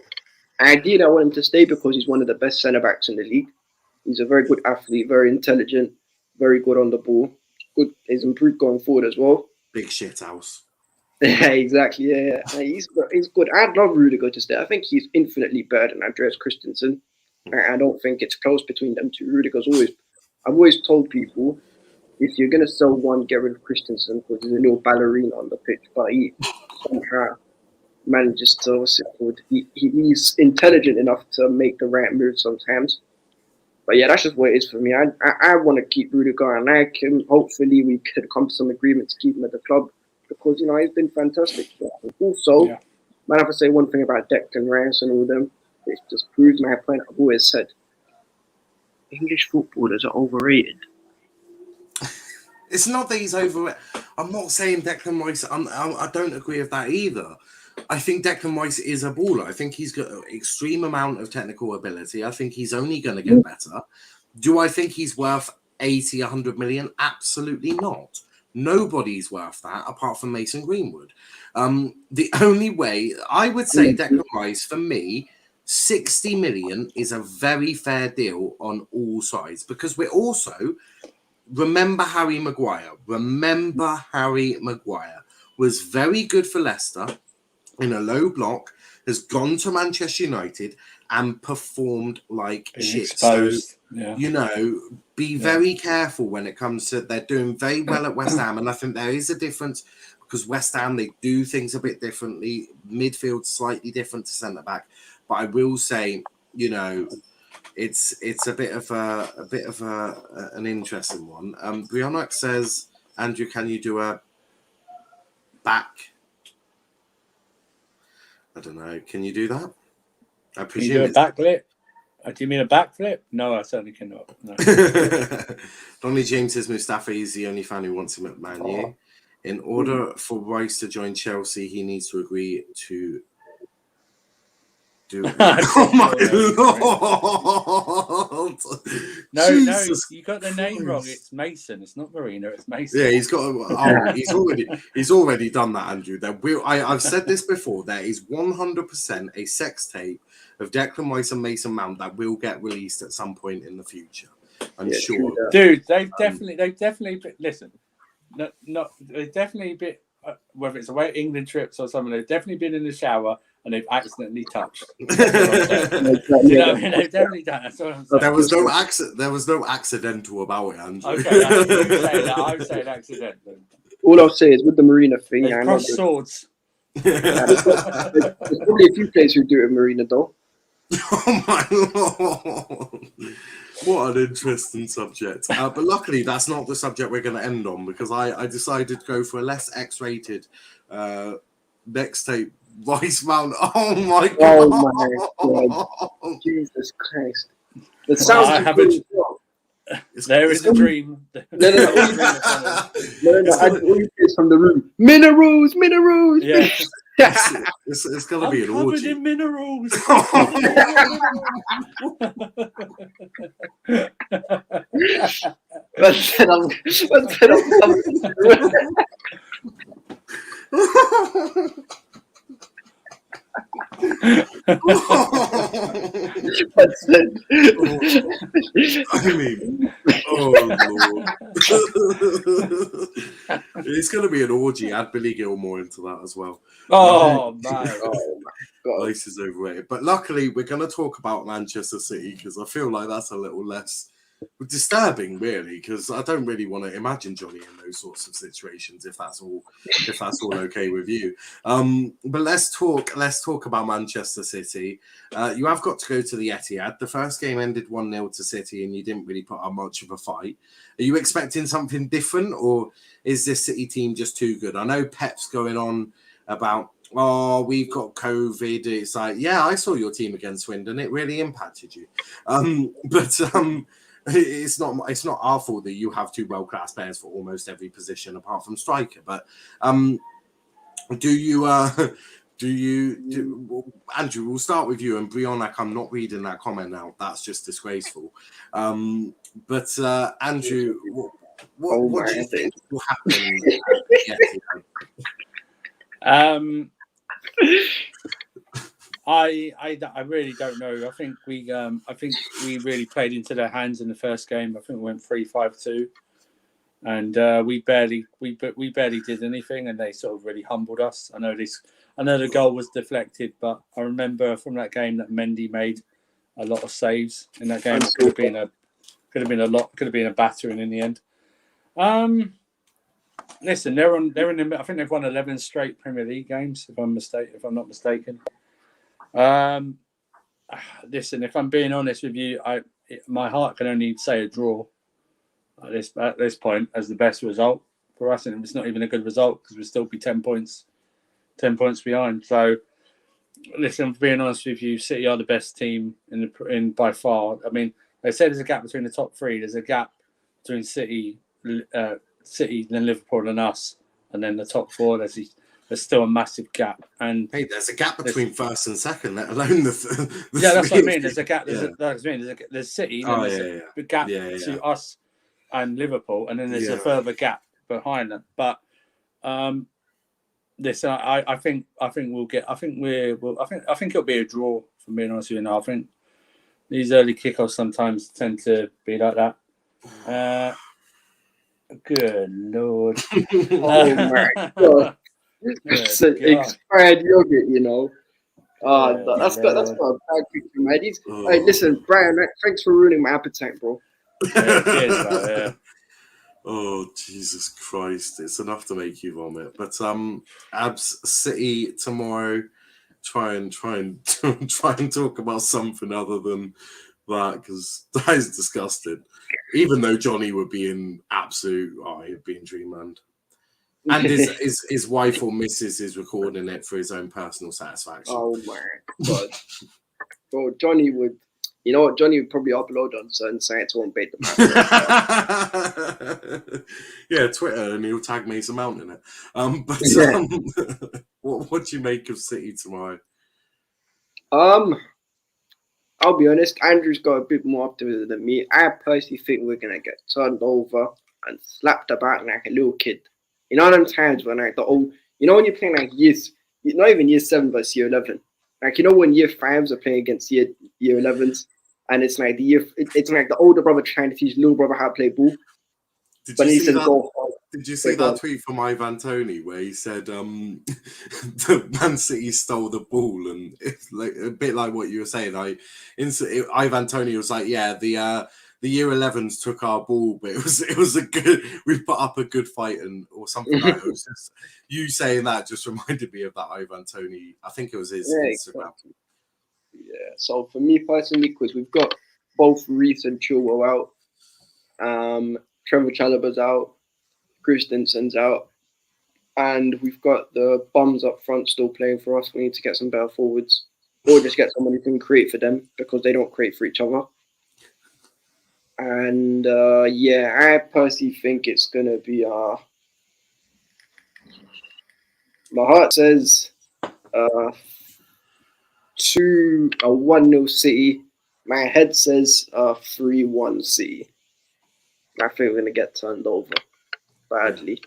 Ideally, I want him to stay because he's one of the best centre backs in the league. He's a very good athlete, very intelligent, very good on the ball. Good, he's improved going forward as well. Big shit house. Yeah, exactly. Yeah. He's good. I'd love Rudiger to stay. I think he's infinitely better than Andreas Christensen. I don't think it's close between them two. I've always told people, if you're gonna sell one, get rid of Christensen because he's a little ballerina on the pitch, but he somehow manages to he's intelligent enough to make the right move sometimes. But yeah, that's just what it is for me. I want to keep Rudiger, and hopefully we could come to some agreement to keep him at the club because he's been fantastic. Also, man, I have to say one thing about Declan Rice and all them. It just proves my point. I've always said English footballers are overrated. It's not that he's over. I'm not saying Declan Rice. I don't agree with that either. I think Declan Rice is a baller. I think he's got an extreme amount of technical ability. I think he's only going to get better. Do I think he's worth 80, 100 million? Absolutely not. Nobody's worth that apart from Mason Greenwood. The only way I would say Declan Rice, for me, 60 million is a very fair deal on all sides because we're also... Remember Harry Maguire. Harry Maguire was very good for Leicester in a low block, has gone to Manchester United and performed like shit. Exposed. So, be very careful when it comes to... They're doing very well at West Ham, and I think there is a difference because West Ham, they do things a bit differently. Midfield slightly different to centre-back. But I will say, it's a bit of an interesting one. Brionac says, Andrew, can you do a back? I don't know. Can you do that? I presume can you do a backflip. Do you mean a backflip? No, I certainly cannot. No. Donny James says Mustafi is the only fan who wants him at Man U. In order for Rice to join Chelsea, he needs to agree to do it. Oh my lord! No, you got the name wrong. It's Mason. It's not Marina. It's Mason. Yeah, he's got. He's already done that, Andrew. I've said this before. There is 100% a sex tape of Declan Rice and Mason Mount that will get released at some point in the future. I'm sure. Dude, they've definitely listen. They've definitely been whether it's away England trips or something. They've definitely been in the shower. And they've accidentally touched. They've definitely done. That's what I'm saying. There was no accidental about it, Andrew. Okay, I would say an accident. All I'll say is with the Marina thing, they cross swords. There's probably a few players who do it with Marina though. Oh my lord! What an interesting subject. But luckily, that's not the subject we're going to end on because I decided to go for a less X-rated next tape. Rice Mount. Oh my god! Oh my god! Jesus Christ! The sound. There is a dream. No. It's from the room. Minerals. Yeah. It's gonna be an covered orgy. in minerals. I mean, oh lord. It's going to be an orgy. Add Billy Gilmore into that as well. Oh man. Oh my god. Rice is overrated. But luckily, we're going to talk about Manchester City because I feel like that's a little less disturbing, really, because I don't really want to imagine Johnny in those sorts of situations if that's all okay with you. But let's talk about Manchester City. You have got to go to the Etihad. The first game ended 1-0 to City and you didn't really put up much of a fight. Are you expecting something different or is this City team just too good? I know Pep's going on about, we've got COVID. It's like, yeah, I saw your team against Swindon. It really impacted you. It's not our fault that you have two world-class players for almost every position apart from striker. But do you Andrew, we'll start with you, and Brionac, I'm not reading that comment out. That's just disgraceful. But Andrew, what do you think will happen? I really don't know. I think we really played into their hands in the first game. I think we went 3-5-2, and we barely did anything, and they sort of really humbled us. I know the goal was deflected, but I remember from that game that Mendy made a lot of saves in that game. It could have been a battering in the end. Listen, they're in the. I think they've won 11 straight Premier League games, if I'm not mistaken. Listen, if I'm being honest with you, my heart can only say a draw at this point as the best result for us, and it's not even a good result because we'll still be 10 points behind. So, listen, being honest with you, City are the best team in by far. I mean, they say there's a gap between the top three. There's a gap between City, then Liverpool, and us, and then the top four. There's still a massive gap. And hey, there's a gap between first and second, let alone the yeah, that's what I mean. There's a gap. There's City, and then there's a gap to us and Liverpool, and then there's a further gap behind them. But listen, I think it'll be a draw. For being honest with you, now I think these early kickoffs sometimes tend to be like that. Good Lord! Oh my God! It's an expired yogurt, you know. That's not a bad picture, man. Hey, listen, Brian, thanks for ruining my appetite, bro. Yeah, cheers, bro, yeah. Oh, Jesus Christ. It's enough to make you vomit. But Abs City tomorrow. Try and talk about something other than that, because that is disgusting. Even though Johnny would be in he'd be in dreamland. And his wife or missus is recording it for his own personal satisfaction. Oh my God. Bro, Johnny would, you know what? Johnny would probably upload on certain sites won't bait them out. Yeah, Twitter, and he'll tag Mason Mount in it. What do you make of City tomorrow? I'll be honest, Andrew's got a bit more optimism than me. I personally think we're gonna get turned over and slapped about like a little kid. You know them times when like when you're playing like not even year 7 versus year 11. Like, you know, when year 5s are playing against year 11s, and it's like it's like the older brother trying to teach little brother how to play ball. Did you see that tweet from Ivan Toney where he said the Man City stole the ball, and it's like a bit like what you were saying. Ivan Toney was like, yeah, the year 11s took our ball, but it was a good. We put up a good fight or something like that. It was just, you saying that just reminded me of that Ivan Toney. I think it was his Instagram. Exactly. Yeah. So for me personally, because we've got both Reece and Chilwell out, Trevor Chalobah's out, Christensen's out, and we've got the bums up front still playing for us. We need to get some better forwards, or just get someone who can create for them, because they don't create for each other. And I personally think it's gonna be my heart says 1-0 City. My head says 3-1 City. I think we're gonna get turned over badly.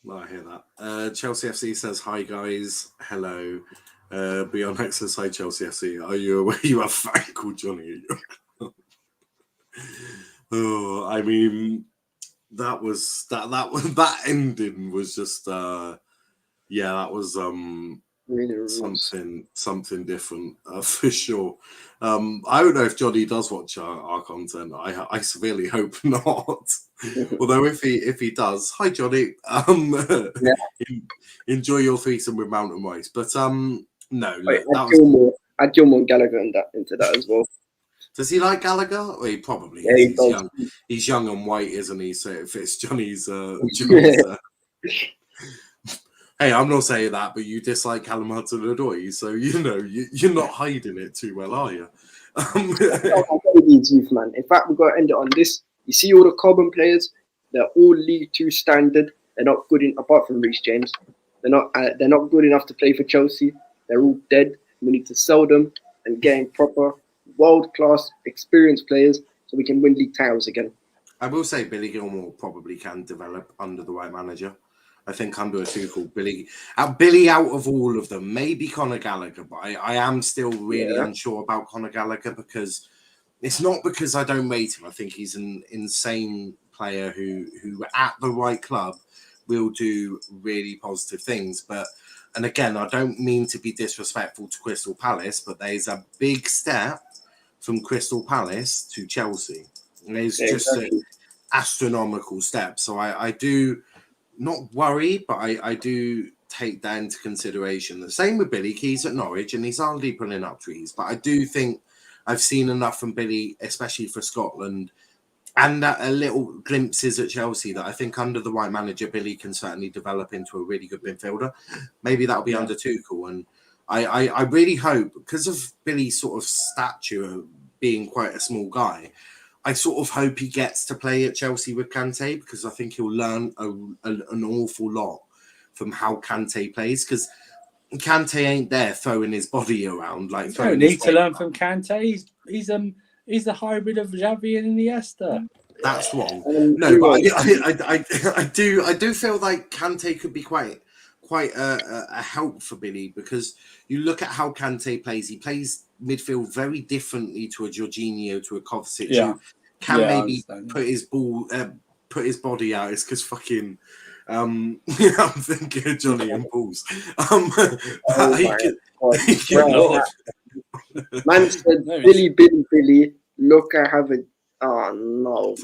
Well, I hear that. Chelsea FC says, hi guys, hello. Beyond X says, hi Chelsea FC. Are you aware you have a fan called Johnny? Oh, I mean, that ending was just that was Really something different for sure. I don't know if Johnny does watch our content. I severely hope not. Although if he does, hi Johnny. Enjoy your threesome with Mountain Rice. But no, I'd Gilmore Gallagher into that as well. Does he like Gallagher? Well, he probably is. He's young. He's young and white, isn't he? So it fits Johnny's. Hey, I'm not saying that, but you dislike Callum Hudson-Odoi, so you know you're not hiding it too well, are you? Youth, man. In fact, we've got to end it on this. You see all the Cobham players? They're all League 2 standard. They're not good apart from Reece James. They're not good enough to play for Chelsea. They're all dead. We need to sell them and get in proper world-class experienced players so we can win league titles again. I will say Billy Gilmour probably can develop under the right manager. I think under a Tuchel, Billy out of all of them, maybe Conor Gallagher, but I am still really unsure about Conor Gallagher because it's not because I don't rate him. I think he's an insane player who at the right club will do really positive things. And again, I don't mean to be disrespectful to Crystal Palace, but there's a big step from Crystal Palace to Chelsea. And it's just an astronomical step. So I do not worry, but I do take that into consideration. The same with Billy. He's at Norwich and he's hardly pulling up trees. But I do think I've seen enough from Billy, especially for Scotland, and a little glimpses at Chelsea that I think under the right manager, Billy can certainly develop into a really good midfielder. Maybe that'll be under Tuchel. And I really hope, because of Billy's sort of stature, being quite a small guy, I sort of hope he gets to play at Chelsea with Kante, because I think he'll learn an awful lot from how Kante plays, because Kante ain't there throwing his body around like. You don't need to learn from Kante. He's the hybrid of Xavi and Iniesta. That's wrong. No, but I do feel like Kante could be quite a help for Billy, because you look at how Kante plays. He plays midfield very differently to a Jorginho, to a Kovacic. Yeah. Who can maybe put his body out. It's because fucking. I'm thinking of Johnny and Paul's. Man said, Billy, look, I have it. Oh no.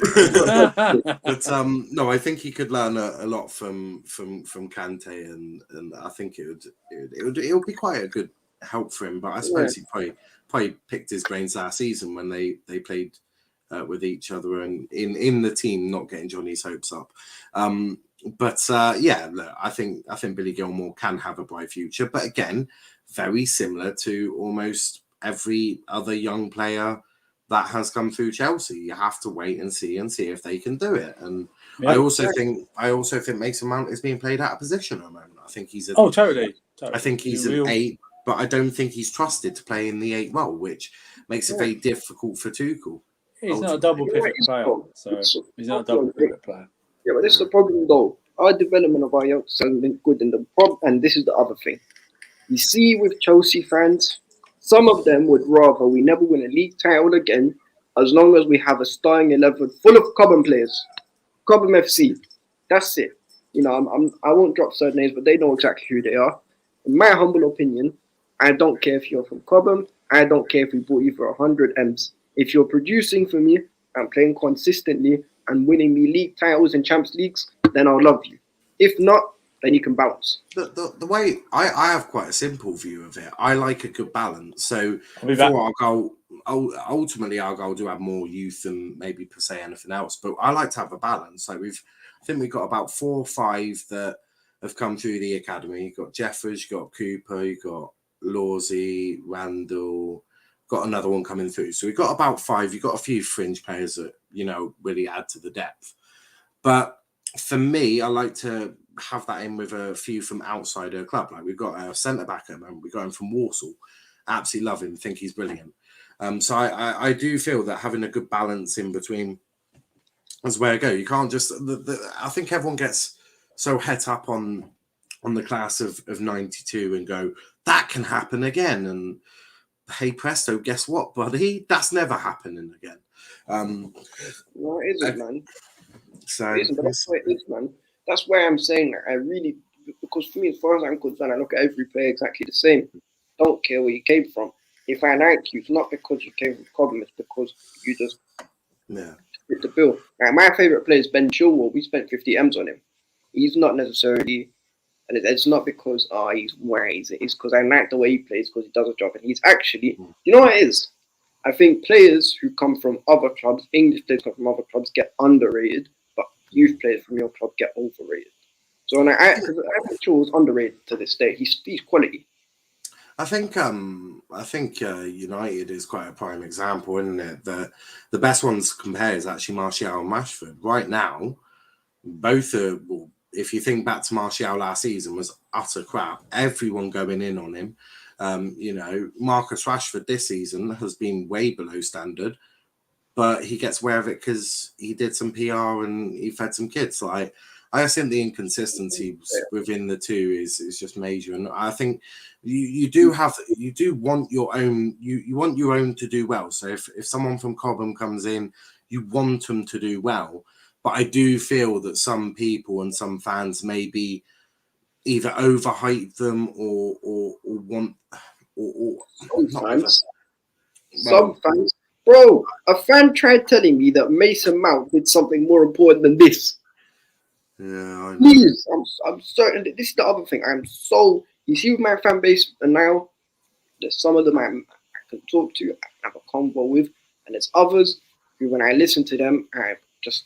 But no, I think he could learn a lot from Kante, and I think it would be quite a good help for him. But I suppose he probably picked his brains last season when they played with each other and in the team, not getting Johnny's hopes up. But look, I think Billy Gilmore can have a bright future. But again, very similar to almost every other young player that has come through Chelsea. You have to wait and see if they can do it. And I also think Mason Mount is being played out of position at the moment. I think he's totally. I think he's an 8, but I don't think he's trusted to play in the 8 role, which makes it very difficult for Tuchel. He's not a double pivot player, so he's not a double pivot player. Yeah, but this is the problem though. Our development of our youngsters hasn't been good, and this is the other thing. You see, with Chelsea fans, some of them would rather we never win a league title again, as long as we have a starting 11 full of Cobham players, Cobham FC. That's it. You know, I won't drop certain names, but they know exactly who they are. In my humble opinion, I don't care if you're from Cobham. I don't care if we bought you for 100 M's. If you're producing for me and playing consistently and winning me league titles and Champions Leagues, then I'll love you. If not, then you can bounce. The way I have quite a simple view of it. I like a good balance. So our goal, ultimately our goal to have more youth than maybe per se anything else. But I like to have a balance. So I think we've got about 4 or 5 that have come through the academy. You've got Jeffers, you've got Cooper, you've got Lawsey, Randall, got another one coming through. So we've got about 5. You've got a few fringe players that, really add to the depth. But for me, I like to have that in with a few from outside our club. Like we've got a centre back at the moment. We got him from Walsall. Absolutely love him. Think he's brilliant. So I do feel that having a good balance in between is where I go. You can't just. I think everyone gets so het up on the class of 92 and go, that can happen again. And hey presto, guess what, buddy? That's never happening again. No, it isn't, man. So it isn't, but that's where it is, man. That's why I'm saying that. I really, because for me, as far as I'm concerned, I look at every player exactly the same. Don't care where you came from. If I like you, it's not because you came from Cobham, it's because you just fit the bill. Like, my favourite player is Ben Chilwell. We spent 50 M's on him. He's not necessarily, and it's not because he's wise. It's because I like the way he plays, because he does a job, and he's actually, you know what it is? I think players who come from other clubs, English players come from other clubs, get underrated, but youth players from your club get overrated. So, and I think Chilwell's underrated to this day. He's quality. I think United is quite a prime example, isn't it? The best ones to compare is actually Martial and Rashford. Right now, both are. Well, if you think back to Martial last season, was utter crap. Everyone going in on him. Marcus Rashford this season has been way below standard, but he gets aware of it because he did some PR and he fed some kids. Like, I just think the inconsistency within the two is just major, and I think you do want your own. You want your own to do well. So if someone from Cobham comes in, you want them to do well. But I do feel that some people and some fans maybe either overhype them or want or some fans. Bro, a fan tried telling me that Mason Mount did something more important than this. Yeah, Please, I'm certain that this is the other thing. You see with my fan base, and now there's some of them I can talk to, I have a convo with, and there's others who, when I listen to them, I just.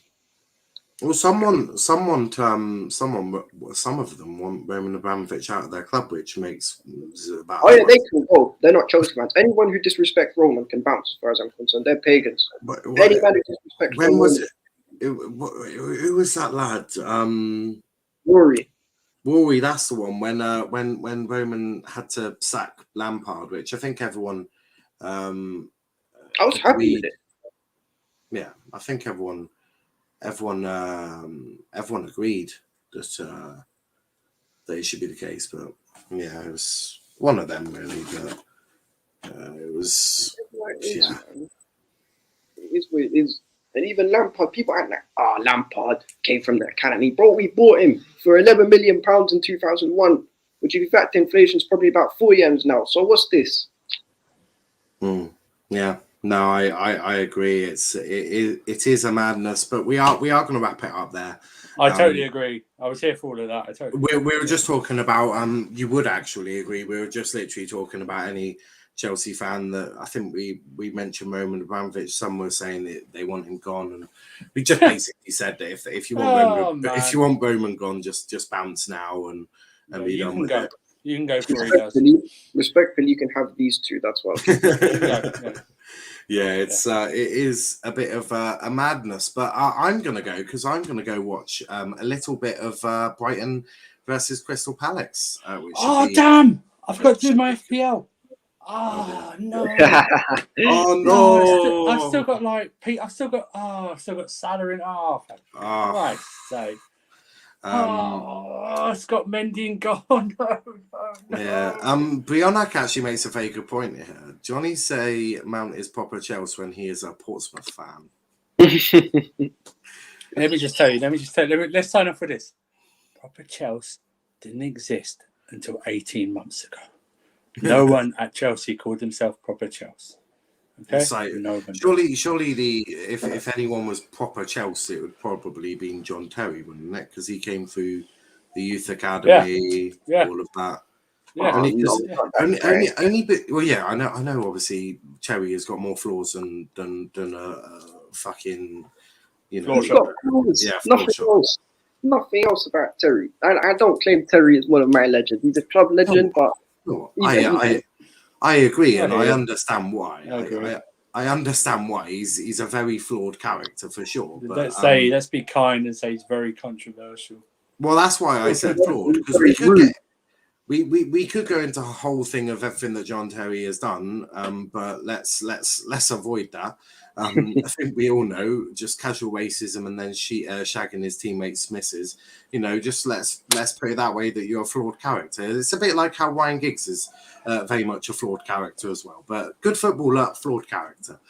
Well, some of them want Roman Abramovich out of their club, which makes about. Oh yeah, they can go. They're not Chelsea fans. Anyone who disrespects Roman can bounce, as far as I'm concerned. They're pagans. Any man who disrespects when Roman, was it? Who was that lad? Rory, that's the one. When Roman had to sack Lampard, which I think everyone. I was happy with it. Yeah, I think everyone agreed that it should be the case, but yeah, it was one of them really. But it was yeah. It is what it is. And even Lampard, people act like, Lampard came from the academy. Bro, we bought him for £11 million in 2001, which if you factor inflation is probably about 4 years now. So what's this? Yeah, no, I agree. It is a madness, but we are going to wrap it up there. I totally agree. I was here for all of that. We were just talking about you would actually agree. We were just literally talking about any Chelsea fan that I think we mentioned Roman Abramovich. Some were saying that they want him gone, and we just basically said that if you want Roman gone, just bounce now and be done with it. You can go for Respectfully, you can have these two. That's what. Yeah, it is a bit of a madness, but I'm going to go because I'm going to go watch a little bit of Brighton versus Crystal Palace. Damn! I forgot to do my FPL. Oh no! Oh no! I've still got Salah in half. Right, so. It's got Mendy and gone. No. Yeah. Bionak actually makes a very good point here. Johnny say Mount is proper Chelsea when he is a Portsmouth fan. Let me just tell you. Let's sign off with this. Proper Chelsea didn't exist until 18 months ago. No one at Chelsea called himself proper Chelsea. Okay. Surely if anyone was proper Chelsea, it would probably been John Terry, wouldn't it? Because he came through the youth academy, all of that. Yeah. I know. Obviously, Terry has got more flaws than a fucking floor shot. Nothing else about Terry. I don't claim Terry is one of my legends. He's a club legend, but I agree, and I understand why. I understand why he's a very flawed character for sure. But, let's be kind and say he's very controversial. Well, that's why I said flawed, because we could go into a whole thing of everything that John Terry has done, but let's avoid that. I think we all know just casual racism and then shagging his teammates' misses. Just let's put it that way, that you're a flawed character. It's a bit like how Ryan Giggs is very much a flawed character as well. But good footballer, flawed character.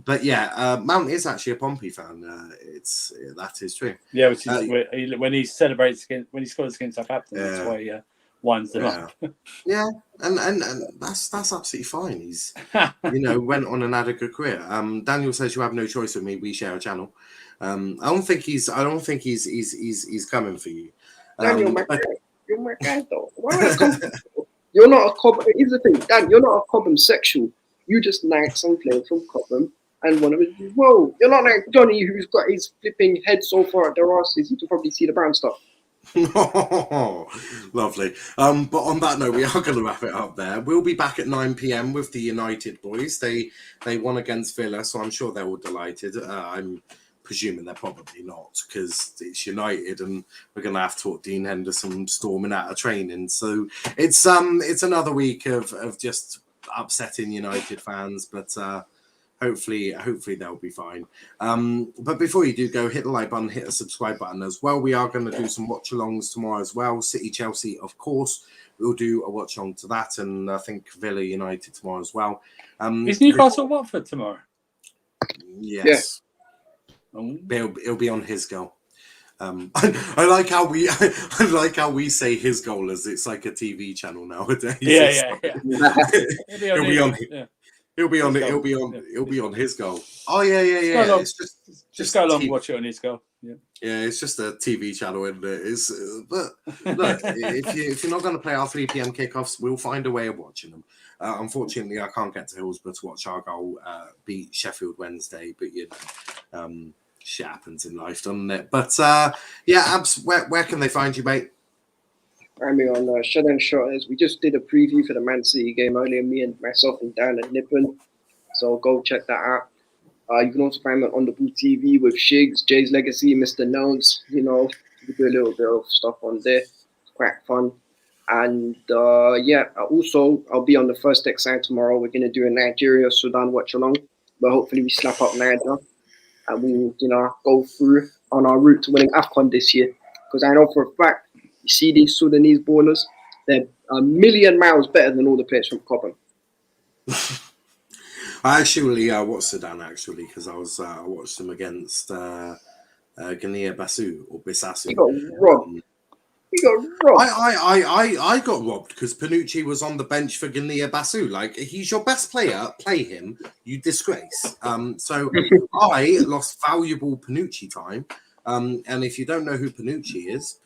But yeah, Mount is actually a Pompey fan. That is true. Yeah, which is when he celebrates when he scores against Southampton. That's why he winds them up. Yeah, and that's absolutely fine. He's went on and had a good career. Daniel says you have no choice with me. We share a channel. I don't think he's coming for you. Daniel, you're my guy though. Why you're not a Cobham. Here's the thing, Dan. You're not a Cobham sexual. You just like some player from Cobham. And one of it, whoa, you're not like Johnny, who's got his flipping head so far at their asses, you can probably see the brown stuff. Lovely. But on that note, we are going to wrap it up there. We'll be back at 9 p.m. with the United boys. They won against Villa, so I'm sure they're all delighted. I'm presuming they're probably not, because it's United and we're going to have to talk Dean Henderson storming out of training. So it's another week of just upsetting United fans, but hopefully they'll be fine. But before you do go, hit the like button, hit the subscribe button as well. We are going to do some watch-alongs tomorrow as well. City Chelsea, of course. We'll do a watch-along to that, and I think Villa United tomorrow as well. Is Newcastle Watford tomorrow? Yes. Yeah. It'll be on his goal. I like how we say his goal as it's like a TV channel nowadays. Yeah. It'll be on. Yeah. It'll be on his goal. Oh yeah. It's just go along and watch it on his goal. Yeah. Yeah, it's just a TV channel, isn't it? But look, if you're not going to play our 3 p.m. kickoffs, we'll find a way of watching them. Unfortunately, I can't get to Hillsborough to watch Argyle beat Sheffield Wednesday, but shit happens in life, doesn't it? But Abs, where can they find you, mate? I'm on Shut and Shutters. We just did a preview for the Man City game earlier, myself and Dan and Nippon. So go check that out. You can also find me on the Boo TV with Shigs, Jay's Legacy, Mr. Nones. We do a little bit of stuff on there. It's quite fun. And also I'll be on the First Tech side tomorrow. We're gonna do a Nigeria Sudan watch along, but hopefully we slap up Niger and we go through on our route to winning AFCON this year. Because I know for a fact, you see these Sudanese ballers, they're a million miles better than all the players from Cobham. I actually watched Sudan because I watched them against Guinea-Bissau or Bissau. He got robbed. I got robbed because Panucci was on the bench for Guinea-Bissau. Like, he's your best player. Play him, you disgrace. So I lost valuable Panucci time. And if you don't know who Panucci is,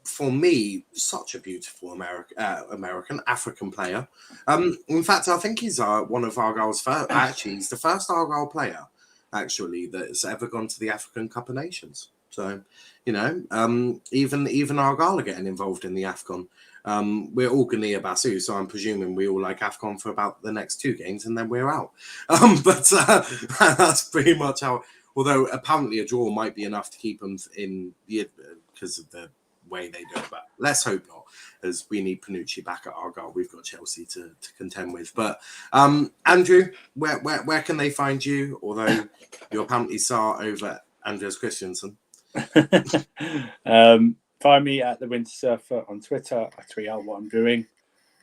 for me, such a beautiful African player. In fact, I think he's one of Argyle's first. Actually, he's the first Argyle player that's ever gone to the African Cup of Nations. So, even Argyle are getting involved in the AFCON. We're all Guinea-Bissau, so I'm presuming we all like AFCON for about the next 2 games, and then we're out. But that's pretty much how. Although apparently a draw might be enough to keep them in because of the way they do it, but let's hope not, as we need Panucci back at Argyle. We've got Chelsea to contend with. But Andrew, where can they find you? Although you apparently saw over Andreas Christensen. Find me at the Winter Surfer on Twitter. I tweet out what I'm doing.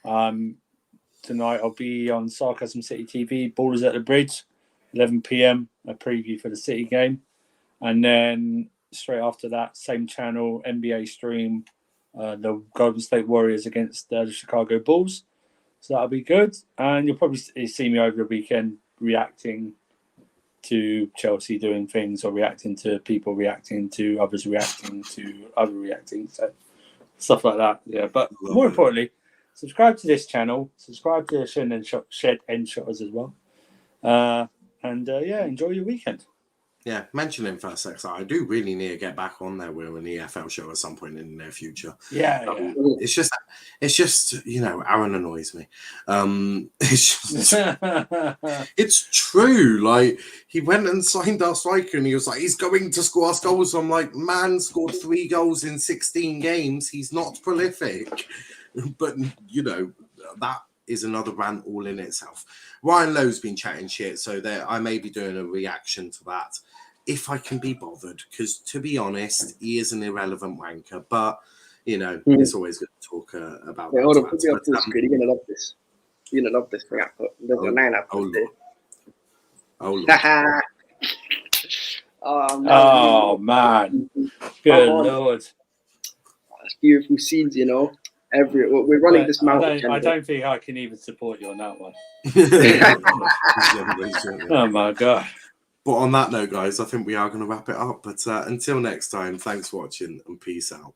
Tonight I'll be on Sarcasm City TV, Ballers at the Bridge, 11 p.m. a preview for the City game, and then straight after that, same channel, NBA stream, the Golden State Warriors against the Chicago Bulls. So that'll be good, and you'll probably see me over the weekend reacting to Chelsea doing things, or reacting to people reacting to others reacting to other reacting, so stuff like that. Yeah, but more importantly, subscribe to this channel, subscribe to Shed and Shotters as well, and enjoy your weekend. Yeah, mentioning First Sex, I do really need to get back on there with an EFL show at some point in the near future. Yeah. It's just Aaron annoys me. It's true. Like, he went and signed our striker, and he was like, he's going to score us goals. I'm like, man scored 3 goals in 16 games. He's not prolific, but that is another rant all in itself. Ryan Lowe's been chatting shit, so I may be doing a reaction to that if I can be bothered, because to be honest, he is an irrelevant wanker, but it's always good to talk about that. Hold on, put me up full screen. You're gonna love this. You're gonna love this thing I put. There's a 9 I put there. Oh man. Good Lord. That's beautiful scenes, we're running this mountain. I don't think I can even support you on that one. Oh my God. But on that note, guys, I think we are going to wrap it up. But until next time, thanks for watching and peace out.